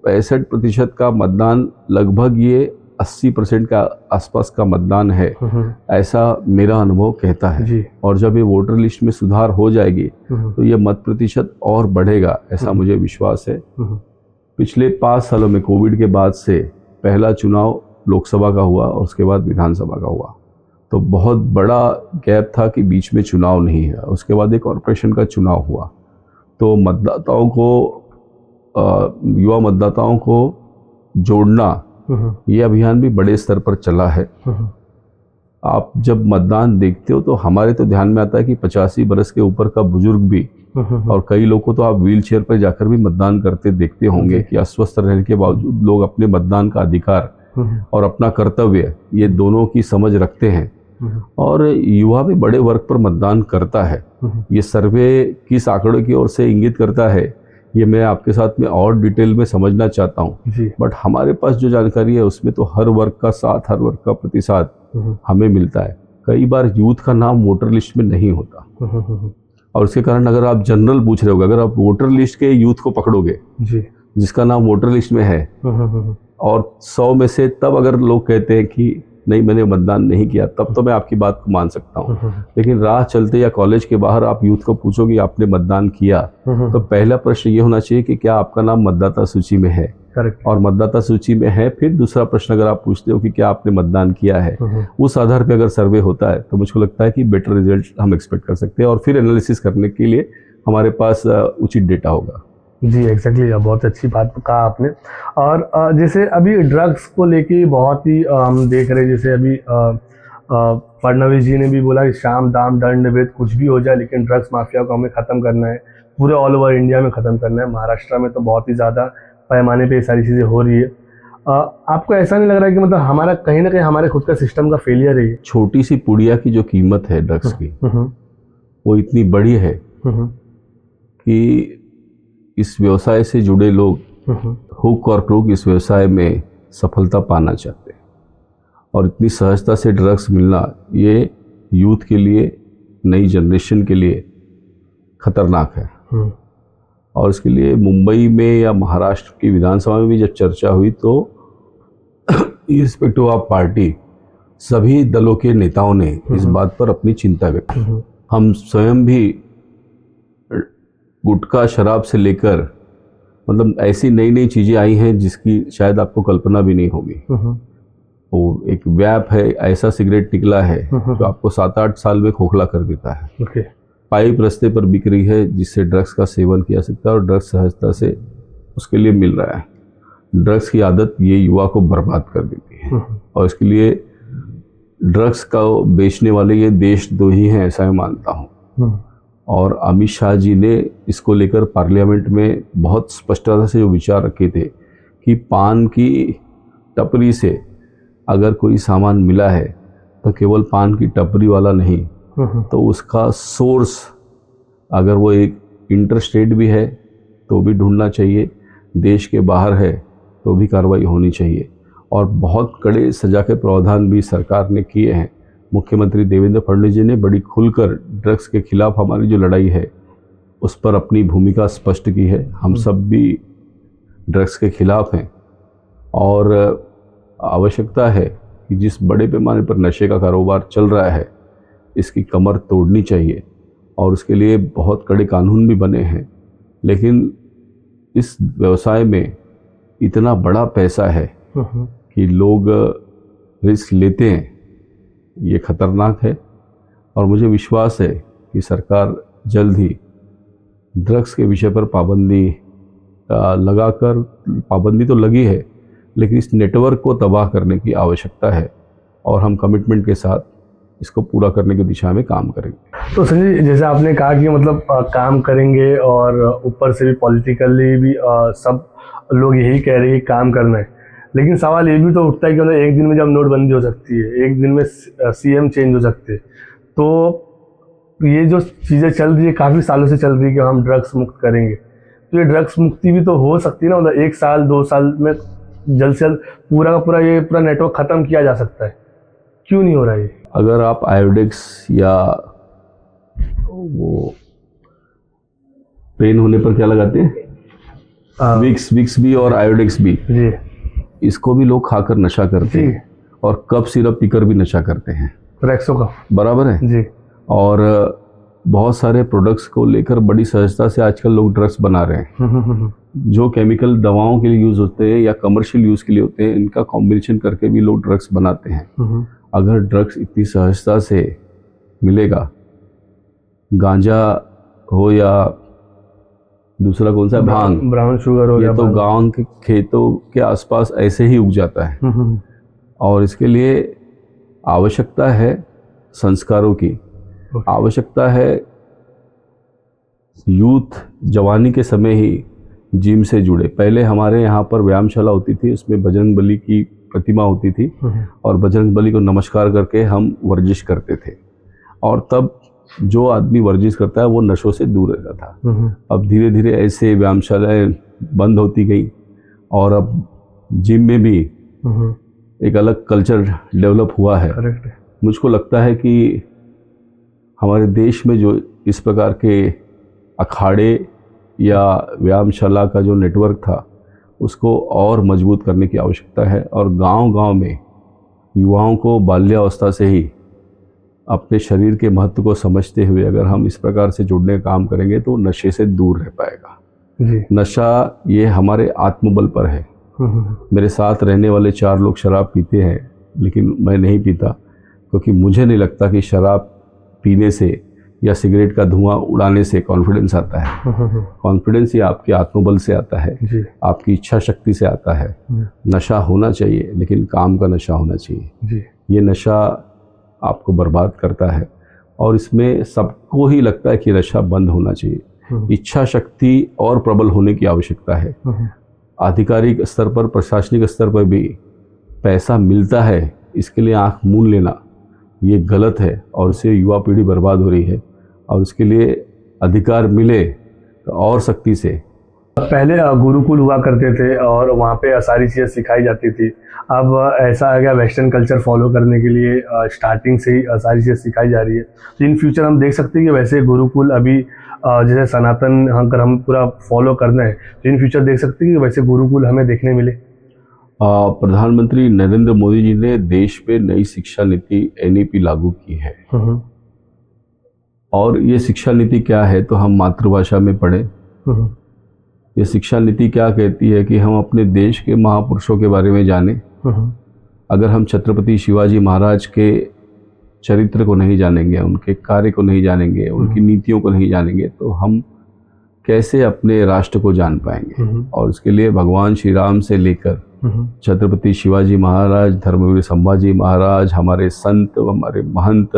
65% का मतदान, लगभग ये 80% का आसपास का मतदान है, ऐसा मेरा अनुभव कहता है जी। और जब ये वोटर लिस्ट में सुधार हो जाएगी तो ये मत प्रतिशत और बढ़ेगा, ऐसा मुझे विश्वास है। पिछले 5 सालों में कोविड के बाद से पहला चुनाव लोकसभा का हुआ और उसके बाद विधानसभा का हुआ, तो बहुत बड़ा गैप था कि बीच में चुनाव नहीं है। उसके बाद एक कॉर्पोरेशन का चुनाव हुआ, तो मतदाताओं को, युवा मतदाताओं को जोड़ना, ये अभियान भी बड़े स्तर पर चला है। आप जब मतदान देखते हो तो हमारे तो ध्यान में आता है कि 85 बरस के ऊपर का बुजुर्ग भी, और कई लोगों को तो आप व्हील चेयर पर जाकर भी मतदान करते देखते होंगे कि अस्वस्थ रहने के बावजूद लोग अपने मतदान का अधिकार और अपना कर्तव्य, ये दोनों की समझ रखते हैं। और युवा भी बड़े वर्ग पर मतदान करता है। ये सर्वे किस आंकड़ों की ओर से इंगित करता है, ये मैं आपके साथ में और डिटेल में समझना चाहता हूँ, बट हमारे पास जो जानकारी है उसमें तो हर वर्ग का साथ, हर वर्ग का प्रतिसाद हमें मिलता है। कई बार यूथ का नाम वोटर लिस्ट में नहीं होता, और उसके कारण अगर आप जनरल पूछ रहे हो, अगर आप वोटर लिस्ट के यूथ को पकड़ोगे जिसका नाम वोटर लिस्ट में है, और 100 में से तब अगर लोग कहते हैं कि नहीं मैंने मतदान नहीं किया, तब तो मैं आपकी बात को मान सकता हूँ। लेकिन राह चलते या कॉलेज के बाहर आप यूथ को पूछोगे आपने मतदान किया, तो पहला प्रश्न ये होना चाहिए कि क्या आपका नाम मतदाता सूची में है। करेक्ट। और मतदाता सूची में है, फिर दूसरा प्रश्न अगर आप पूछते हो कि क्या आपने मतदान किया है, उस आधार पर अगर सर्वे होता है तो मुझको लगता है कि बेटर रिजल्ट हम एक्सपेक्ट कर सकते हैं, और फिर एनालिसिस करने के लिए हमारे पास उचित डेटा होगा। जी एग्जैक्टली, बहुत अच्छी बात कहा आपने। और जैसे अभी ड्रग्स को लेके बहुत ही हम देख रहे हैं, जैसे अभी फडणवीस जी ने भी बोला कि शाम दाम दंड भेद कुछ भी हो जाए, लेकिन ड्रग्स माफिया को हमें ख़त्म करना है, पूरे ऑल ओवर इंडिया में ख़त्म करना है। महाराष्ट्र में तो बहुत ही ज़्यादा पैमाने पे ये सारी चीज़ें हो रही है। आपको ऐसा नहीं लग रहा है कि मतलब हमारा कहीं ना कहीं हमारे खुद का सिस्टम का फेलियर है? छोटी सी पुड़िया की जो कीमत है ड्रग्स की, वो इतनी बड़ी है कि इस व्यवसाय से जुड़े लोग हुक और क्रूक इस व्यवसाय में सफलता पाना चाहते हैं, और इतनी सहजता से ड्रग्स मिलना ये यूथ के लिए, नई जनरेशन के लिए खतरनाक है। और इसके लिए मुंबई में या महाराष्ट्र की विधानसभा में भी जब चर्चा हुई, तो इर्रिस्पेक्टिव ऑफ पार्टी सभी दलों के नेताओं ने इस बात पर अपनी चिंता व्यक्त की। हम स्वयं भी गुटखा, शराब से लेकर, मतलब ऐसी नई नई चीज़ें आई हैं जिसकी शायद आपको कल्पना भी नहीं होगी। वो एक व्याप है, ऐसा सिगरेट निकला है जो आपको 7-8 साल में खोखला कर देता है। पाइप रास्ते पर बिक रही है जिससे ड्रग्स का सेवन किया सकता है, और ड्रग्स सहजता से उसके लिए मिल रहा है। ड्रग्स की आदत ये युवा को बर्बाद कर देती है, और इसके लिए ड्रग्स का बेचने वाले ये देशद्रोही ही हैं, ऐसा मैं मानता हूँ। और अमित शाह जी ने इसको लेकर पार्लियामेंट में बहुत स्पष्टता से जो विचार रखे थे कि पान की टपरी से अगर कोई सामान मिला है तो केवल पान की टपरी वाला नहीं, तो उसका सोर्स अगर वो एक इंटरस्टेट भी है तो भी ढूंढना चाहिए, देश के बाहर है तो भी कार्रवाई होनी चाहिए। और बहुत कड़े सजा के प्रावधान भी सरकार ने किए हैं। मुख्यमंत्री देवेंद्र फडणवीस जी ने बड़ी खुलकर ड्रग्स के खिलाफ हमारी जो लड़ाई है उस पर अपनी भूमिका स्पष्ट की है। हम सब भी ड्रग्स के खिलाफ हैं और आवश्यकता है कि जिस बड़े पैमाने पर नशे का कारोबार चल रहा है इसकी कमर तोड़नी चाहिए और उसके लिए बहुत कड़े कानून भी बने हैं। लेकिन इस व्यवसाय में इतना बड़ा पैसा है कि लोग रिस्क लेते हैं, ये खतरनाक है। और मुझे विश्वास है कि सरकार जल्द ही ड्रग्स के विषय पर पाबंदी लगाकर, पाबंदी तो लगी है लेकिन इस नेटवर्क को तबाह करने की आवश्यकता है और हम कमिटमेंट के साथ इसको पूरा करने की दिशा में काम करेंगे। तो संजय जी, जैसे आपने कहा कि मतलब काम करेंगे और ऊपर से भी पॉलिटिकली भी सब लोग यही कह रहे हैं कि काम करना है, लेकिन सवाल ये भी तो उठता है कि मतलब एक दिन में जब नोटबंदी हो सकती है, एक दिन में सीएम चेंज हो सकते हैं, तो ये जो चीज़ें चल रही है काफ़ी सालों से चल रही है कि हम ड्रग्स मुक्त करेंगे, तो ये ड्रग्स मुक्ति भी तो हो सकती है ना। मतलब 1 साल 2 साल में जल्द से जल्द पूरा का पूरा ये पूरा नेटवर्क ख़त्म किया जा सकता है, क्यों नहीं हो रहा है? अगर आप आयोडेक्स या वो पेन होने पर क्या लगाते हैं, विक्स भी और आयोडेक्स भी जी, इसको भी लोग खाकर नशा करते हैं और कफ सिरप पीकर भी नशा करते हैं, रेक्सो का बराबर है जी। और बहुत सारे प्रोडक्ट्स को लेकर बड़ी सहजता से आजकल लोग ड्रग्स बना रहे हैं। जो केमिकल दवाओं के लिए यूज़ होते हैं या कमर्शियल यूज़ के लिए होते हैं, इनका कॉम्बिनेशन करके भी लोग ड्रग्स बनाते हैं। अगर ड्रग्स इतनी सहजता से मिलेगा, गांजा हो या दूसरा कौन सा भांग, ब्राउन शुगर हो, ये तो गांव के खेतों के आसपास ऐसे ही उग जाता है और इसके लिए आवश्यकता है संस्कारों की, आवश्यकता है यूथ जवानी के समय ही जिम से जुड़े। पहले हमारे यहाँ पर व्यायामशाला होती थी, उसमें बजरंग बली की प्रतिमा होती थी और बजरंग बली को नमस्कार करके हम वर्जिश करते थे और तब जो आदमी वर्जिश करता है वो नशों से दूर रहता था। अब धीरे धीरे ऐसे व्यायामशालाएं बंद होती गई और अब जिम में भी एक अलग कल्चर डेवलप हुआ है। मुझको लगता है कि हमारे देश में जो इस प्रकार के अखाड़े या व्यायामशाला का जो नेटवर्क था उसको और मजबूत करने की आवश्यकता है और गांव-गांव में युवाओं को बाल्यावस्था से ही अपने शरीर के महत्व को समझते हुए अगर हम इस प्रकार से जुड़ने का काम करेंगे तो नशे से दूर रह पाएगा जी। नशा ये हमारे आत्मबल पर है। मेरे साथ रहने वाले 4 लोग शराब पीते हैं लेकिन मैं नहीं पीता, क्योंकि मुझे नहीं लगता कि शराब पीने से या सिगरेट का धुआं उड़ाने से कॉन्फिडेंस आता है। कॉन्फिडेंस ही आपके आत्मबल से आता है जी। आपकी इच्छा शक्ति से आता है। नशा होना चाहिए लेकिन काम का नशा होना चाहिए जी। ये नशा आपको बर्बाद करता है और इसमें सबको ही लगता है कि नशा बंद होना चाहिए। इच्छा शक्ति और प्रबल होने की आवश्यकता है। आधिकारिक स्तर पर, प्रशासनिक स्तर पर भी पैसा मिलता है, इसके लिए आंख मूंद लेना ये गलत है और इससे युवा पीढ़ी बर्बाद हो रही है और उसके लिए अधिकार मिले तो और सख्ती से। पहले गुरुकुल हुआ करते थे और वहाँ पे सारी चीज़ें सिखाई जाती थी। अब ऐसा आ गया वेस्टर्न कल्चर फॉलो करने के लिए स्टार्टिंग से ही सारी चीज़ें सिखाई जा रही है। तो इन फ्यूचर हम देख सकते हैं कि वैसे गुरुकुल अभी जैसे सनातन अगर हम पूरा फॉलो करना है तो इन फ्यूचर देख सकते हैं कि वैसे गुरुकुल हमें देखने मिले। प्रधानमंत्री नरेंद्र मोदी जी ने देश पे नई शिक्षा नीति NEP लागू की है और ये शिक्षा नीति क्या है तो हम मातृभाषा में पढ़ें। ये शिक्षा नीति क्या कहती है कि हम अपने देश के महापुरुषों के बारे में जानें। अगर हम छत्रपति शिवाजी महाराज के चरित्र को नहीं जानेंगे, उनके कार्य को नहीं जानेंगे, उनकी नीतियों को नहीं जानेंगे तो हम कैसे अपने राष्ट्र को जान पाएंगे। और उसके लिए भगवान श्री राम से लेकर छत्रपति शिवाजी महाराज, धर्मवीर संभाजी महाराज, हमारे संत, हमारे महंत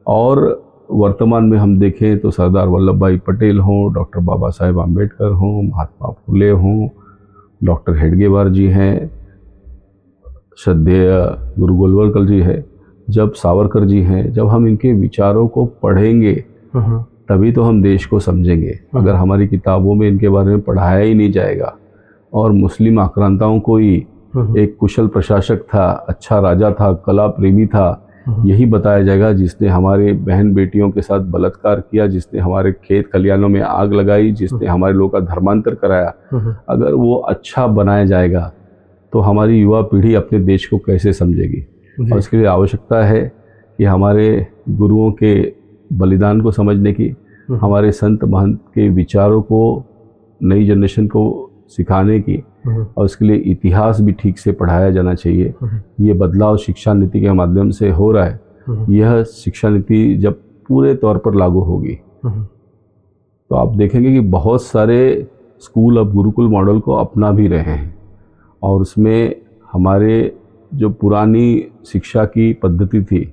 और वर्तमान में हम देखें तो सरदार वल्लभ भाई पटेल हों, डॉक्टर बाबा साहेब आम्बेडकर हों, महात्मा फुले हों, डॉक्टर हेडगेवार जी हैं, श्रद्धेय गुरु गोलवलकर जी हैं, जब सावरकर जी हैं, जब हम इनके विचारों को पढ़ेंगे तभी तो हम देश को समझेंगे। अगर हमारी किताबों में इनके बारे में पढ़ाया ही नहीं जाएगा और मुस्लिम आक्रांताओं को ही एक कुशल प्रशासक था, अच्छा राजा था, कला प्रेमी था, यही बताया जाएगा जिसने हमारे बहन बेटियों के साथ बलात्कार किया, जिसने हमारे खेत खलियानों में आग लगाई, जिसने हमारे लोगों का धर्मांतर कराया। अगर वो अच्छा बनाया जाएगा तो हमारी युवा पीढ़ी अपने देश को कैसे समझेगी। और इसके लिए आवश्यकता है कि हमारे गुरुओं के बलिदान को समझने की, हमारे संत महंत के विचारों को नई जनरेशन को सिखाने की, और इसके लिए इतिहास भी ठीक से पढ़ाया जाना चाहिए। ये बदलाव शिक्षा नीति के माध्यम से हो रहा है। यह शिक्षा नीति जब पूरे तौर पर लागू होगी तो आप देखेंगे कि बहुत सारे स्कूल अब गुरुकुल मॉडल को अपना भी रहे हैं, और उसमें हमारे जो पुरानी शिक्षा की पद्धति थी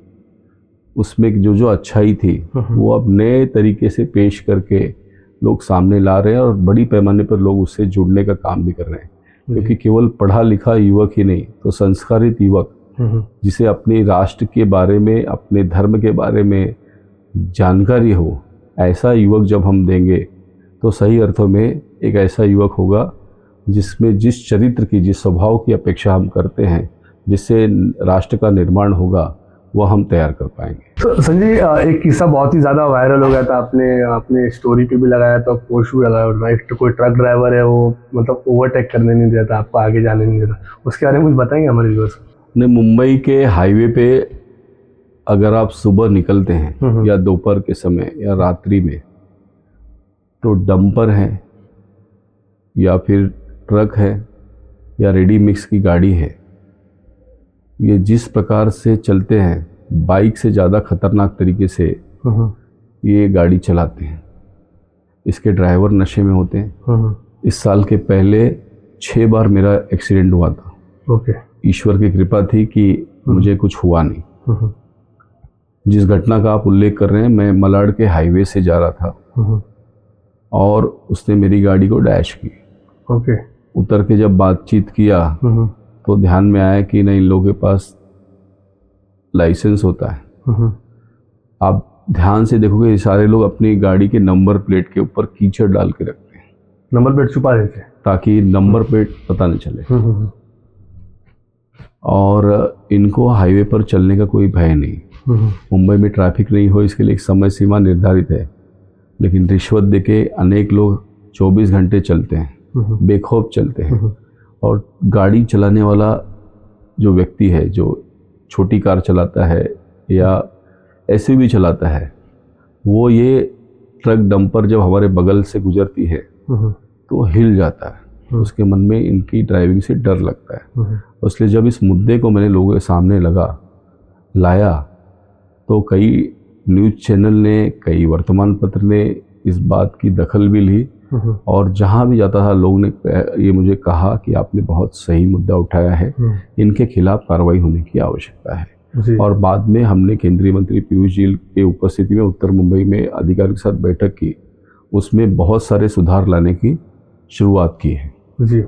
उसमें जो जो अच्छाई थी वो अब नए तरीके से पेश करके लोग सामने ला रहे हैं, और बड़ी पैमाने पर लोग उससे जुड़ने का काम भी कर रहे हैं। क्योंकि केवल पढ़ा लिखा युवक ही नहीं, तो संस्कारित युवक जिसे अपने राष्ट्र के बारे में, अपने धर्म के बारे में जानकारी हो, ऐसा युवक जब हम देंगे तो सही अर्थों में एक ऐसा युवक होगा जिसमें जिस चरित्र की, जिस स्वभाव की अपेक्षा हम करते हैं, जिससे राष्ट्र का निर्माण होगा, वो हम तैयार कर पाएंगे। तो संजय, एक किस्सा बहुत ही ज़्यादा वायरल हो गया था, आपने स्टोरी पे भी लगाया था, पोस्ट भी लगाया था। एक कोई ट्रक ड्राइवर है, वो मतलब ओवरटेक करने नहीं देता, आपको आगे जाने नहीं देता, उसके बारे में कुछ बताएंगे हमारे व्यूअर्स को? ने मुंबई के हाईवे पे अगर आप सुबह निकलते हैं या दोपहर के समय या रात्रि में, तो डंपर है या फिर ट्रक है या रेडी मिक्स की गाड़ी है, ये जिस प्रकार से चलते हैं, बाइक से ज़्यादा खतरनाक तरीके से ये गाड़ी चलाते हैं। इसके ड्राइवर नशे में होते हैं। इस साल के पहले 6 बार मेरा एक्सीडेंट हुआ था। ईश्वर की कृपा थी कि मुझे कुछ हुआ नहीं। जिस घटना का आप उल्लेख कर रहे हैं, मैं मलाड के हाईवे से जा रहा था और उसने मेरी गाड़ी को डैश की। उतर के जब बातचीत किया तो ध्यान में आया कि नहीं, इन लोगों के पास लाइसेंस होता है। आप ध्यान से देखोगे, ये सारे लोग अपनी गाड़ी के नंबर प्लेट के ऊपर कीचड़ डाल के रखते हैं, नंबर प्लेट छुपा देते हैं ताकि नंबर प्लेट पता नहीं चले। और इनको हाईवे पर चलने का कोई भय नहीं। मुंबई में ट्रैफिक नहीं हो, इसके लिए एक समय सीमा निर्धारित है, लेकिन रिश्वत देके अनेक लोग 24 घंटे चलते हैं, बेखौफ चलते हैं। और गाड़ी चलाने वाला जो व्यक्ति है, जो छोटी कार चलाता है या एसयूवी चलाता है, वो ये ट्रक डंपर जब हमारे बगल से गुजरती है तो हिल जाता है। उसके मन में इनकी ड्राइविंग से डर लगता है। इसलिए जब इस मुद्दे को मैंने लोगों के सामने लाया तो कई न्यूज़ चैनल ने, कई वर्तमान पत्र ने इस बात की दखल भी ली, और जहाँ भी जाता था लोगों ने ये मुझे कहा कि आपने बहुत सही मुद्दा उठाया है, इनके खिलाफ कार्रवाई होने की आवश्यकता है। और बाद में हमने केंद्रीय मंत्री पीयूष जी के उपस्थिति में उत्तर मुंबई में अधिकारियों के साथ बैठक की, उसमें बहुत सारे सुधार लाने की शुरुआत की है। जी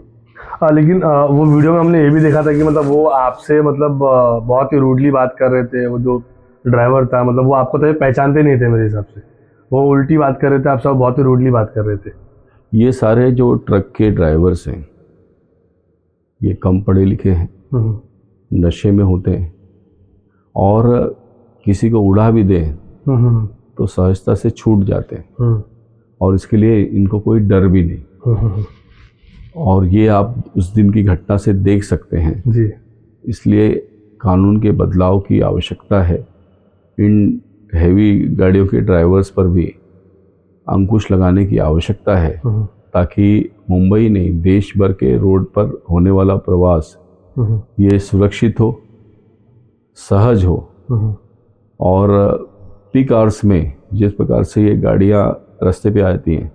लेकिन वो वीडियो में हमने ये भी देखा था कि मतलब वो आपसे मतलब बहुत ही रूडली बात कर रहे थे। वो जो ड्राइवर था, मतलब वो आपको तो पहचानते नहीं थे मेरे हिसाब से, वो उल्टी बात कर रहे थे, आपसे बहुत ही रूडली बात कर रहे थे। ये सारे जो ट्रक के ड्राइवर्स हैं, ये कम पढ़े लिखे हैं, नशे में होते हैं, और किसी को उड़ा भी दे तो सहजता से छूट जाते हैं, और इसके लिए इनको कोई डर भी नहीं। और ये आप उस दिन की घटना से देख सकते हैं जी। इसलिए कानून के बदलाव की आवश्यकता है। इन हैवी गाड़ियों के ड्राइवर्स पर भी अंकुश लगाने की आवश्यकता है, ताकि मुंबई नहीं, देश भर के रोड पर होने वाला प्रवास ये सुरक्षित हो, सहज हो। और पीक आवर्स में जिस प्रकार से ये गाड़ियाँ रास्ते पे आती हैं,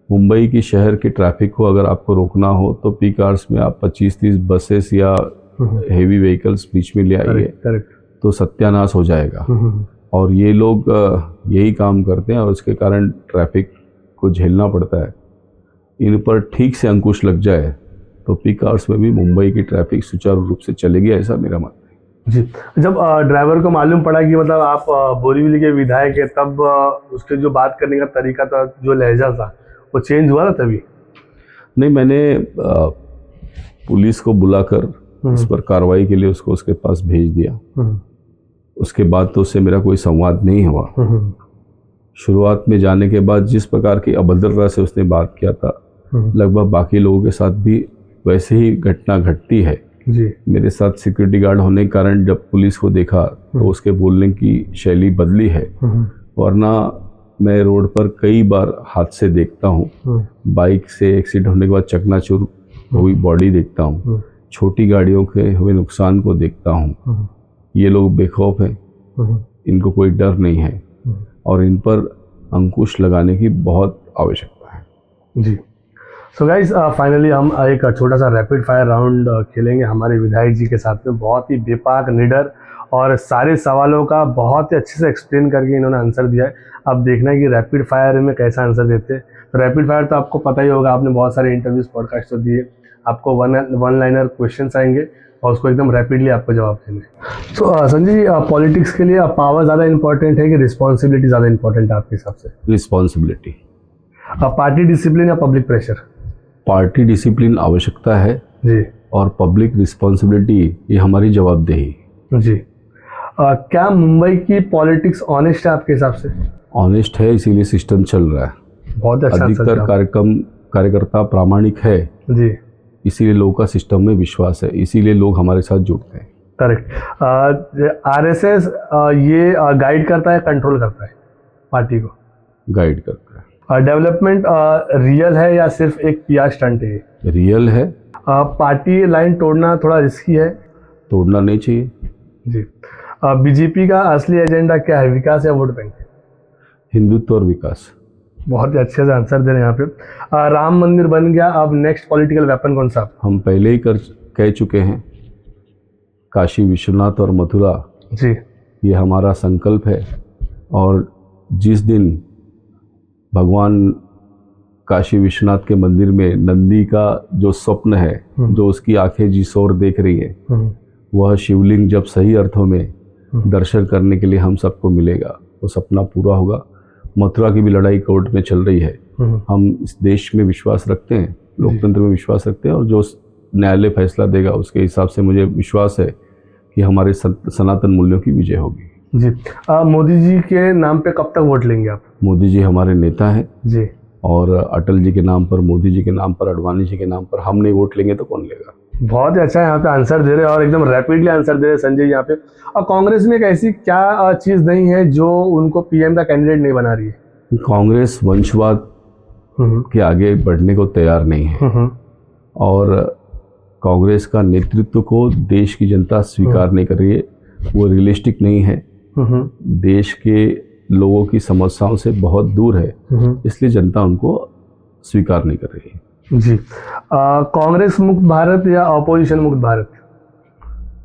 मुंबई की शहर के ट्रैफिक को अगर आपको रोकना हो तो पीक आवर्स में आप 25-30 बसेस या हेवी व्हीकल्स बीच में ले आइए तो सत्यानाश हो जाएगा। और ये लोग यही काम करते हैं, और इसके कारण ट्रैफिक को झेलना पड़ता है। इन पर ठीक से अंकुश लग जाए तो पीक आवर्स में भी मुंबई की ट्रैफिक सुचारू रूप से चलेगी, ऐसा मेरा मानना है। जी, जब ड्राइवर को मालूम पड़ा कि मतलब आप बोरीवली के विधायक है, तब उसके जो बात करने का तरीका था, जो लहजा था, वो चेंज हुआ ना तभी? नहीं, मैंने पुलिस को बुलाकर इस पर कार्रवाई के लिए उसको उसके पास भेज दिया। उसके बाद तो उससे मेरा कोई संवाद नहीं हुआ। शुरुआत में जाने के बाद जिस प्रकार की अभद्रता से उसने बात किया था, लगभग बाकी लोगों के साथ भी वैसे ही घटना घटती है जी। मेरे साथ सिक्योरिटी गार्ड होने के कारण जब पुलिस को देखा तो उसके बोलने की शैली बदली है। वरना मैं रोड पर कई बार हादसे देखता हूँ, बाइक से एक्सीडेंट होने के बाद चकनाचूर हुई बॉडी देखता हूँ, छोटी गाड़ियों के हुए नुकसान को देखता हूँ। ये लोग बेखौफ हैं, इनको कोई डर नहीं है और इन पर अंकुश लगाने की बहुत आवश्यकता है। जी। सो गाइस, फाइनली हम एक छोटा सा रैपिड फायर राउंड खेलेंगे हमारे विधायक जी के साथ में। बहुत ही बेपाक, निडर और सारे सवालों का बहुत ही अच्छे से एक्सप्लेन करके इन्होंने आंसर दिया है। अब देखना है कि रैपिड फायर में कैसा आंसर देते हैं। तो रैपिड फायर तो आपको पता ही होगा, आपने बहुत सारे इंटरव्यूज पॉडकास्ट तो दिए। आपको वन लाइनर क्वेश्चंस आएंगे और उसको एकदम रैपिडली आपको जवाब देने। तो संजय जी, पॉलिटिक्स के लिए पावर ज़्यादा इंपॉर्टेंट है कि रिस्पॉन्सिबिलिटी ज़्यादा इंपॉर्टेंट है आपके हिसाब से? रिस्पॉन्सिबिलिटी। पार्टी डिसिप्लिन या पब्लिक प्रेशर? पार्टी डिसिप्लिन आवश्यकता है जी, और पब्लिक रिस्पॉन्सिबिलिटी ये हमारी जवाबदेही। जी। क्या मुंबई की पॉलिटिक्स ऑनेस्ट है आपके हिसाब से? ऑनेस्ट है, इसीलिए सिस्टम चल रहा है। बहुत अच्छा अधिकतर कार्यकर्ता प्रामाणिक है जी, इसीलिए लोगों का सिस्टम में विश्वास है, इसीलिए लोग हमारे साथ जुड़ते हैं। करेक्ट। आरएसएस ये गाइड करता है, कंट्रोल करता है पार्टी को? गाइड करता है। डेवलपमेंट रियल है या सिर्फ एक पीआर स्टंट है? रियल है। पार्टी लाइन तोड़ना थोड़ा रिस्की है? तोड़ना नहीं चाहिए। जी। बीजेपी का असली एजेंडा क्या है, विकास या वोट बैंक? हिंदुत्व और विकास। बहुत ही अच्छे से आंसर दे रहे हैं यहाँ पे। राम मंदिर बन गया, अब नेक्स्ट पॉलिटिकल वेपन कौन सा? हम पहले ही कह चुके हैं, काशी विश्वनाथ और मथुरा जी, ये हमारा संकल्प है। और जिस दिन भगवान काशी विश्वनाथ के मंदिर में नंदी का जो स्वप्न है, जो उसकी आंखें जिस ओर देख रही है, वह शिवलिंग जब सही अर्थों में दर्शन करने के लिए हम सबको मिलेगा, वो सपना पूरा होगा। मथुरा की भी लड़ाई कोर्ट में चल रही है। हम इस देश में विश्वास रखते हैं, लोकतंत्र में विश्वास रखते हैं और जो न्यायालय फैसला देगा उसके हिसाब से मुझे विश्वास है कि हमारे सनातन मूल्यों की विजय होगी। जी। मोदी जी के नाम पे कब तक वोट लेंगे आप? मोदी जी हमारे नेता हैं जी, और अटल जी के नाम पर, मोदी जी के नाम पर, अडवाणी जी के नाम पर हम नहीं वोट लेंगे तो कौन लेगा? बहुत ही अच्छा यहाँ पे आंसर दे रहे हैं और एकदम रैपिडली आंसर दे रहे हैं संजय यहाँ पे। और कांग्रेस में एक ऐसी क्या चीज़ नहीं है जो उनको पीएम का कैंडिडेट नहीं बना रही है? कांग्रेस वंशवाद के आगे बढ़ने को तैयार नहीं है और कांग्रेस का नेतृत्व को देश की जनता स्वीकार नहीं कर रही है। वो रियलिस्टिक नहीं है, देश के लोगों की समस्याओं से बहुत दूर है, इसलिए जनता उनको स्वीकार नहीं कर रही है। जी। कांग्रेस मुक्त भारत या अपोजिशन मुक्त भारत?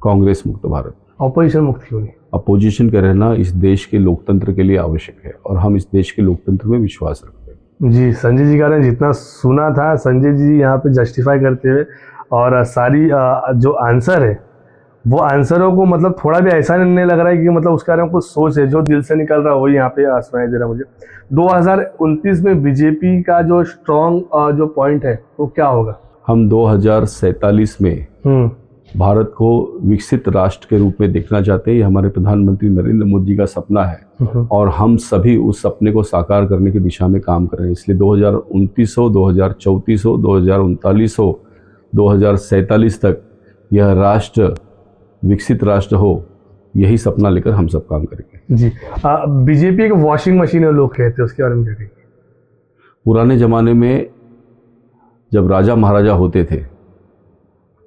कांग्रेस मुक्त भारत। अपोजिशन मुक्त क्यों नहीं? अपोजिशन का रहना इस देश के लोकतंत्र के लिए आवश्यक है और हम इस देश के लोकतंत्र में विश्वास रखते हैं। जी, संजय जी का ने जितना सुना था, संजय जी यहाँ पे जस्टिफाई करते हुए और सारी जो आंसर है वो आंसरों को मतलब थोड़ा भी ऐसा नहीं लग रहा है कि मतलब उसके बारे में कुछ सोच है, जो दिल से निकल रहा है वही यहाँ पे सुनाई दे रहा है मुझे। 2029 में बीजेपी का जो स्ट्रॉन्ग जो पॉइंट है वो क्या होगा? हम 2047 में भारत को विकसित राष्ट्र के रूप में देखना चाहते हैं। ये हमारे प्रधानमंत्री नरेंद्र मोदी जी का सपना है और हम सभी उस सपने को साकार करने की दिशा में काम कर रहे हैं। इसलिए 2029 हो, 2034 हो, 2039 हो, 2047 तक यह राष्ट्र विकसित राष्ट्र हो, यही सपना लेकर हम सब काम करेंगे। जी। बीजेपी एक वॉशिंग मशीन है लोग कहते हैं, उसके बारे में क्या कहेंगे? पुराने ज़माने में जब राजा महाराजा होते थे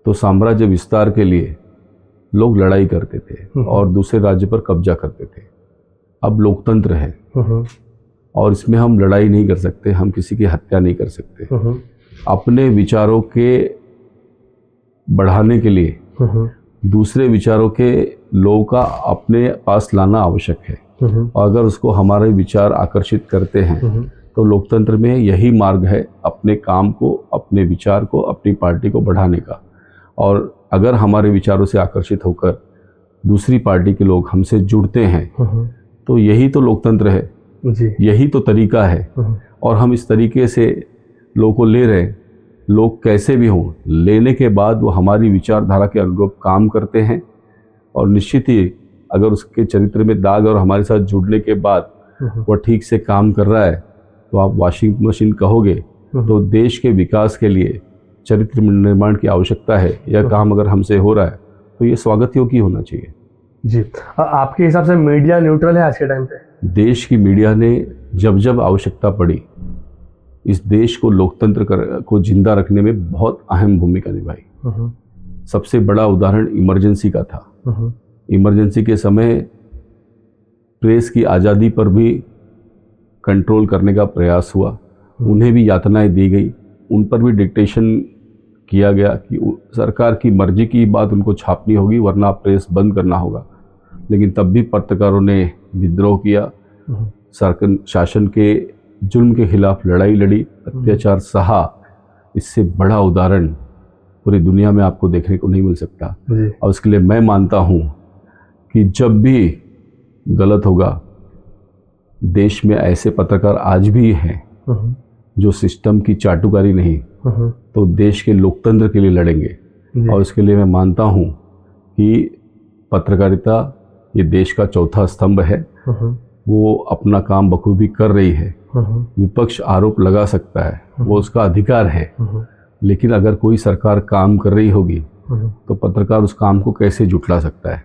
तो साम्राज्य विस्तार के लिए लोग लड़ाई करते थे और दूसरे राज्य पर कब्जा करते थे। अब लोकतंत्र है और इसमें हम लड़ाई नहीं कर सकते, हम किसी की हत्या नहीं कर सकते। अपने विचारों के बढ़ाने के लिए दूसरे विचारों के लोगों का अपने पास लाना आवश्यक है और अगर उसको हमारे विचार आकर्षित करते हैं तो लोकतंत्र में यही मार्ग है अपने काम को, अपने विचार को, अपनी पार्टी को बढ़ाने का। और अगर हमारे विचारों से आकर्षित होकर दूसरी पार्टी के लोग हमसे जुड़ते हैं तो यही तो लोकतंत्र है जी। यही तो तरीका है और हम इस तरीके से लोगों को ले रहे हैं। लोग कैसे भी हों, लेने के बाद वो हमारी विचारधारा के अनुरूप काम करते हैं, और निश्चित ही अगर उसके चरित्र में दाग और हमारे साथ जुड़ने के बाद वो ठीक से काम कर रहा है तो आप वॉशिंग मशीन कहोगे। तो देश के विकास के लिए चरित्र निर्माण की आवश्यकता है, यह काम अगर हमसे हो रहा है तो ये स्वागत योग्य होना चाहिए। जी, आपके हिसाब से मीडिया न्यूट्रल है आज के टाइम पे? देश की मीडिया ने जब जब आवश्यकता पड़ी इस देश को लोकतंत्र को जिंदा रखने में बहुत अहम भूमिका निभाई। सबसे बड़ा उदाहरण इमरजेंसी का था। इमरजेंसी के समय प्रेस की आज़ादी पर भी कंट्रोल करने का प्रयास हुआ, उन्हें भी यातनाएं दी गई, उन पर भी डिक्टेशन किया गया कि सरकार की मर्जी की बात उनको छापनी होगी वरना प्रेस बंद करना होगा। लेकिन तब भी पत्रकारों ने विद्रोह किया, सरकार शासन के जुल्म के खिलाफ लड़ाई लड़ी, अत्याचार सहा। इससे बड़ा उदाहरण पूरी दुनिया में आपको देखने को नहीं मिल सकता। और उसके लिए मैं मानता हूँ कि जब भी गलत होगा, देश में ऐसे पत्रकार आज भी हैं जो सिस्टम की चाटुकारी नहीं तो देश के लोकतंत्र के लिए लड़ेंगे। और उसके लिए मैं मानता हूँ कि पत्रकारिता ये देश का चौथा स्तंभ है, वो अपना काम बखूबी कर रही है। विपक्ष आरोप लगा सकता है, वो उसका अधिकार है, लेकिन अगर कोई सरकार काम कर रही होगी तो पत्रकार उस काम को कैसे जुटला सकता है?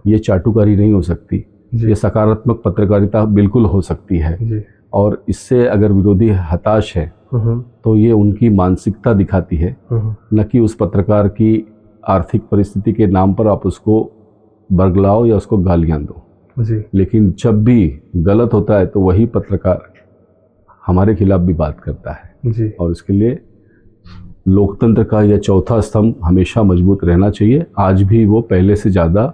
ये चाटुकारी नहीं हो सकती, ये सकारात्मक पत्रकारिता बिल्कुल हो सकती है। और इससे अगर विरोधी हताश है तो ये उनकी मानसिकता दिखाती है, न कि उस पत्रकार की आर्थिक परिस्थिति के नाम पर आप उसको बरगलाओ या उसको गालियां दो। लेकिन जब भी गलत होता है तो वही पत्रकार हमारे खिलाफ भी बात करता है। और इसके लिए लोकतंत्र का यह चौथा स्तंभ हमेशा मजबूत रहना चाहिए। आज भी वो पहले से ज़्यादा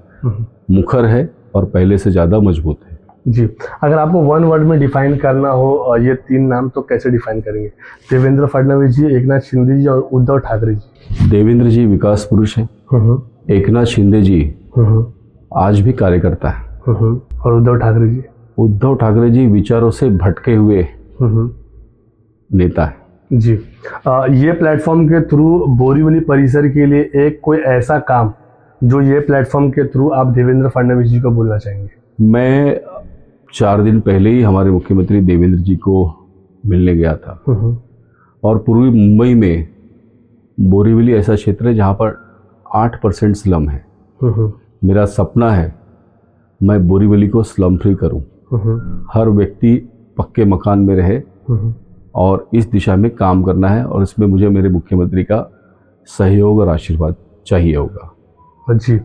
मुखर है और पहले से ज़्यादा मजबूत है। जी, अगर आपको वन वर्ड में डिफाइन करना हो ये तीन नाम तो कैसे डिफाइन करेंगे? देवेंद्र फडणवीस जी, एकनाथ शिंदे जी और उद्धव ठाकरे जी। देवेंद्र जी विकास पुरुष है, एकनाथ शिंदे जी आज भी कार्यकर्ता है, और उद्धव ठाकरे जी विचारों से भटके हुए नेता है। जी, ये प्लेटफॉर्म के थ्रू बोरीवली परिसर के लिए एक कोई ऐसा काम जो ये प्लेटफॉर्म के थ्रू आप देवेंद्र फडणवीस जी को बोलना चाहेंगे? मैं 4 दिन पहले ही हमारे मुख्यमंत्री देवेंद्र जी को मिलने गया था, और पूर्वी मुंबई में बोरीवली ऐसा क्षेत्र है जहाँ पर 8% स्लम है। मेरा सपना है मैं बोरीवली को स्लम फ्री करूँ, हर व्यक्ति पक्के मकान में रहे, और इस दिशा में काम करना है। और इसमें मुझे मेरे मुख्यमंत्री का सहयोग और आशीर्वाद चाहिए होगा। जी,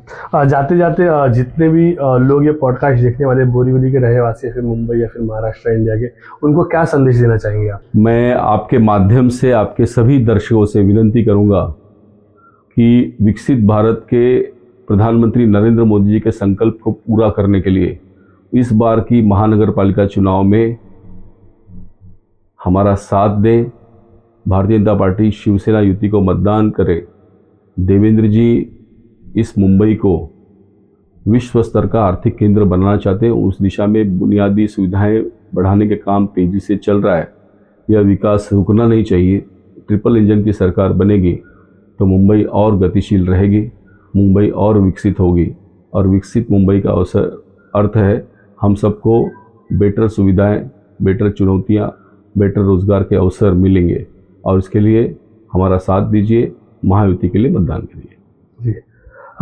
जाते जाते जितने भी लोग ये पॉडकास्ट देखने वाले बोरीवली के रहनेवासी या फिर मुंबई या फिर महाराष्ट्र इंडिया के, उनको क्या संदेश देना चाहेंगे आप? मैं आपके माध्यम से आपके सभी दर्शकों से विनती करूंगा कि विकसित भारत के प्रधानमंत्री नरेंद्र मोदी जी के संकल्प को पूरा करने के लिए इस बार की महानगर पालिका चुनाव में हमारा साथ दें। भारतीय जनता पार्टी शिवसेना युति को मतदान करें। देवेंद्र जी इस मुंबई को विश्व स्तर का आर्थिक केंद्र बनाना चाहते हैं, उस दिशा में बुनियादी सुविधाएं बढ़ाने के काम तेजी से चल रहा है। यह विकास रुकना नहीं चाहिए। ट्रिपल इंजन की सरकार बनेगी तो मुंबई और गतिशील रहेगी, मुंबई और विकसित होगी, और विकसित मुंबई का अवसर अर्थ है हम सबको बेटर सुविधाएं, बेटर चुनौतियां, बेटर रोजगार के अवसर मिलेंगे। और इसके लिए हमारा साथ दीजिए, महायुति के लिए मतदान करिए। जी,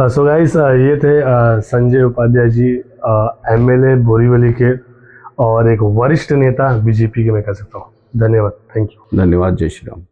सो गाइस, ये थे संजय उपाध्याय जी, एमएलए बोरीवली के और एक वरिष्ठ नेता बीजेपी के, मैं कह सकता हूँ। धन्यवाद, थैंक यू। धन्यवाद, जय श्री राम।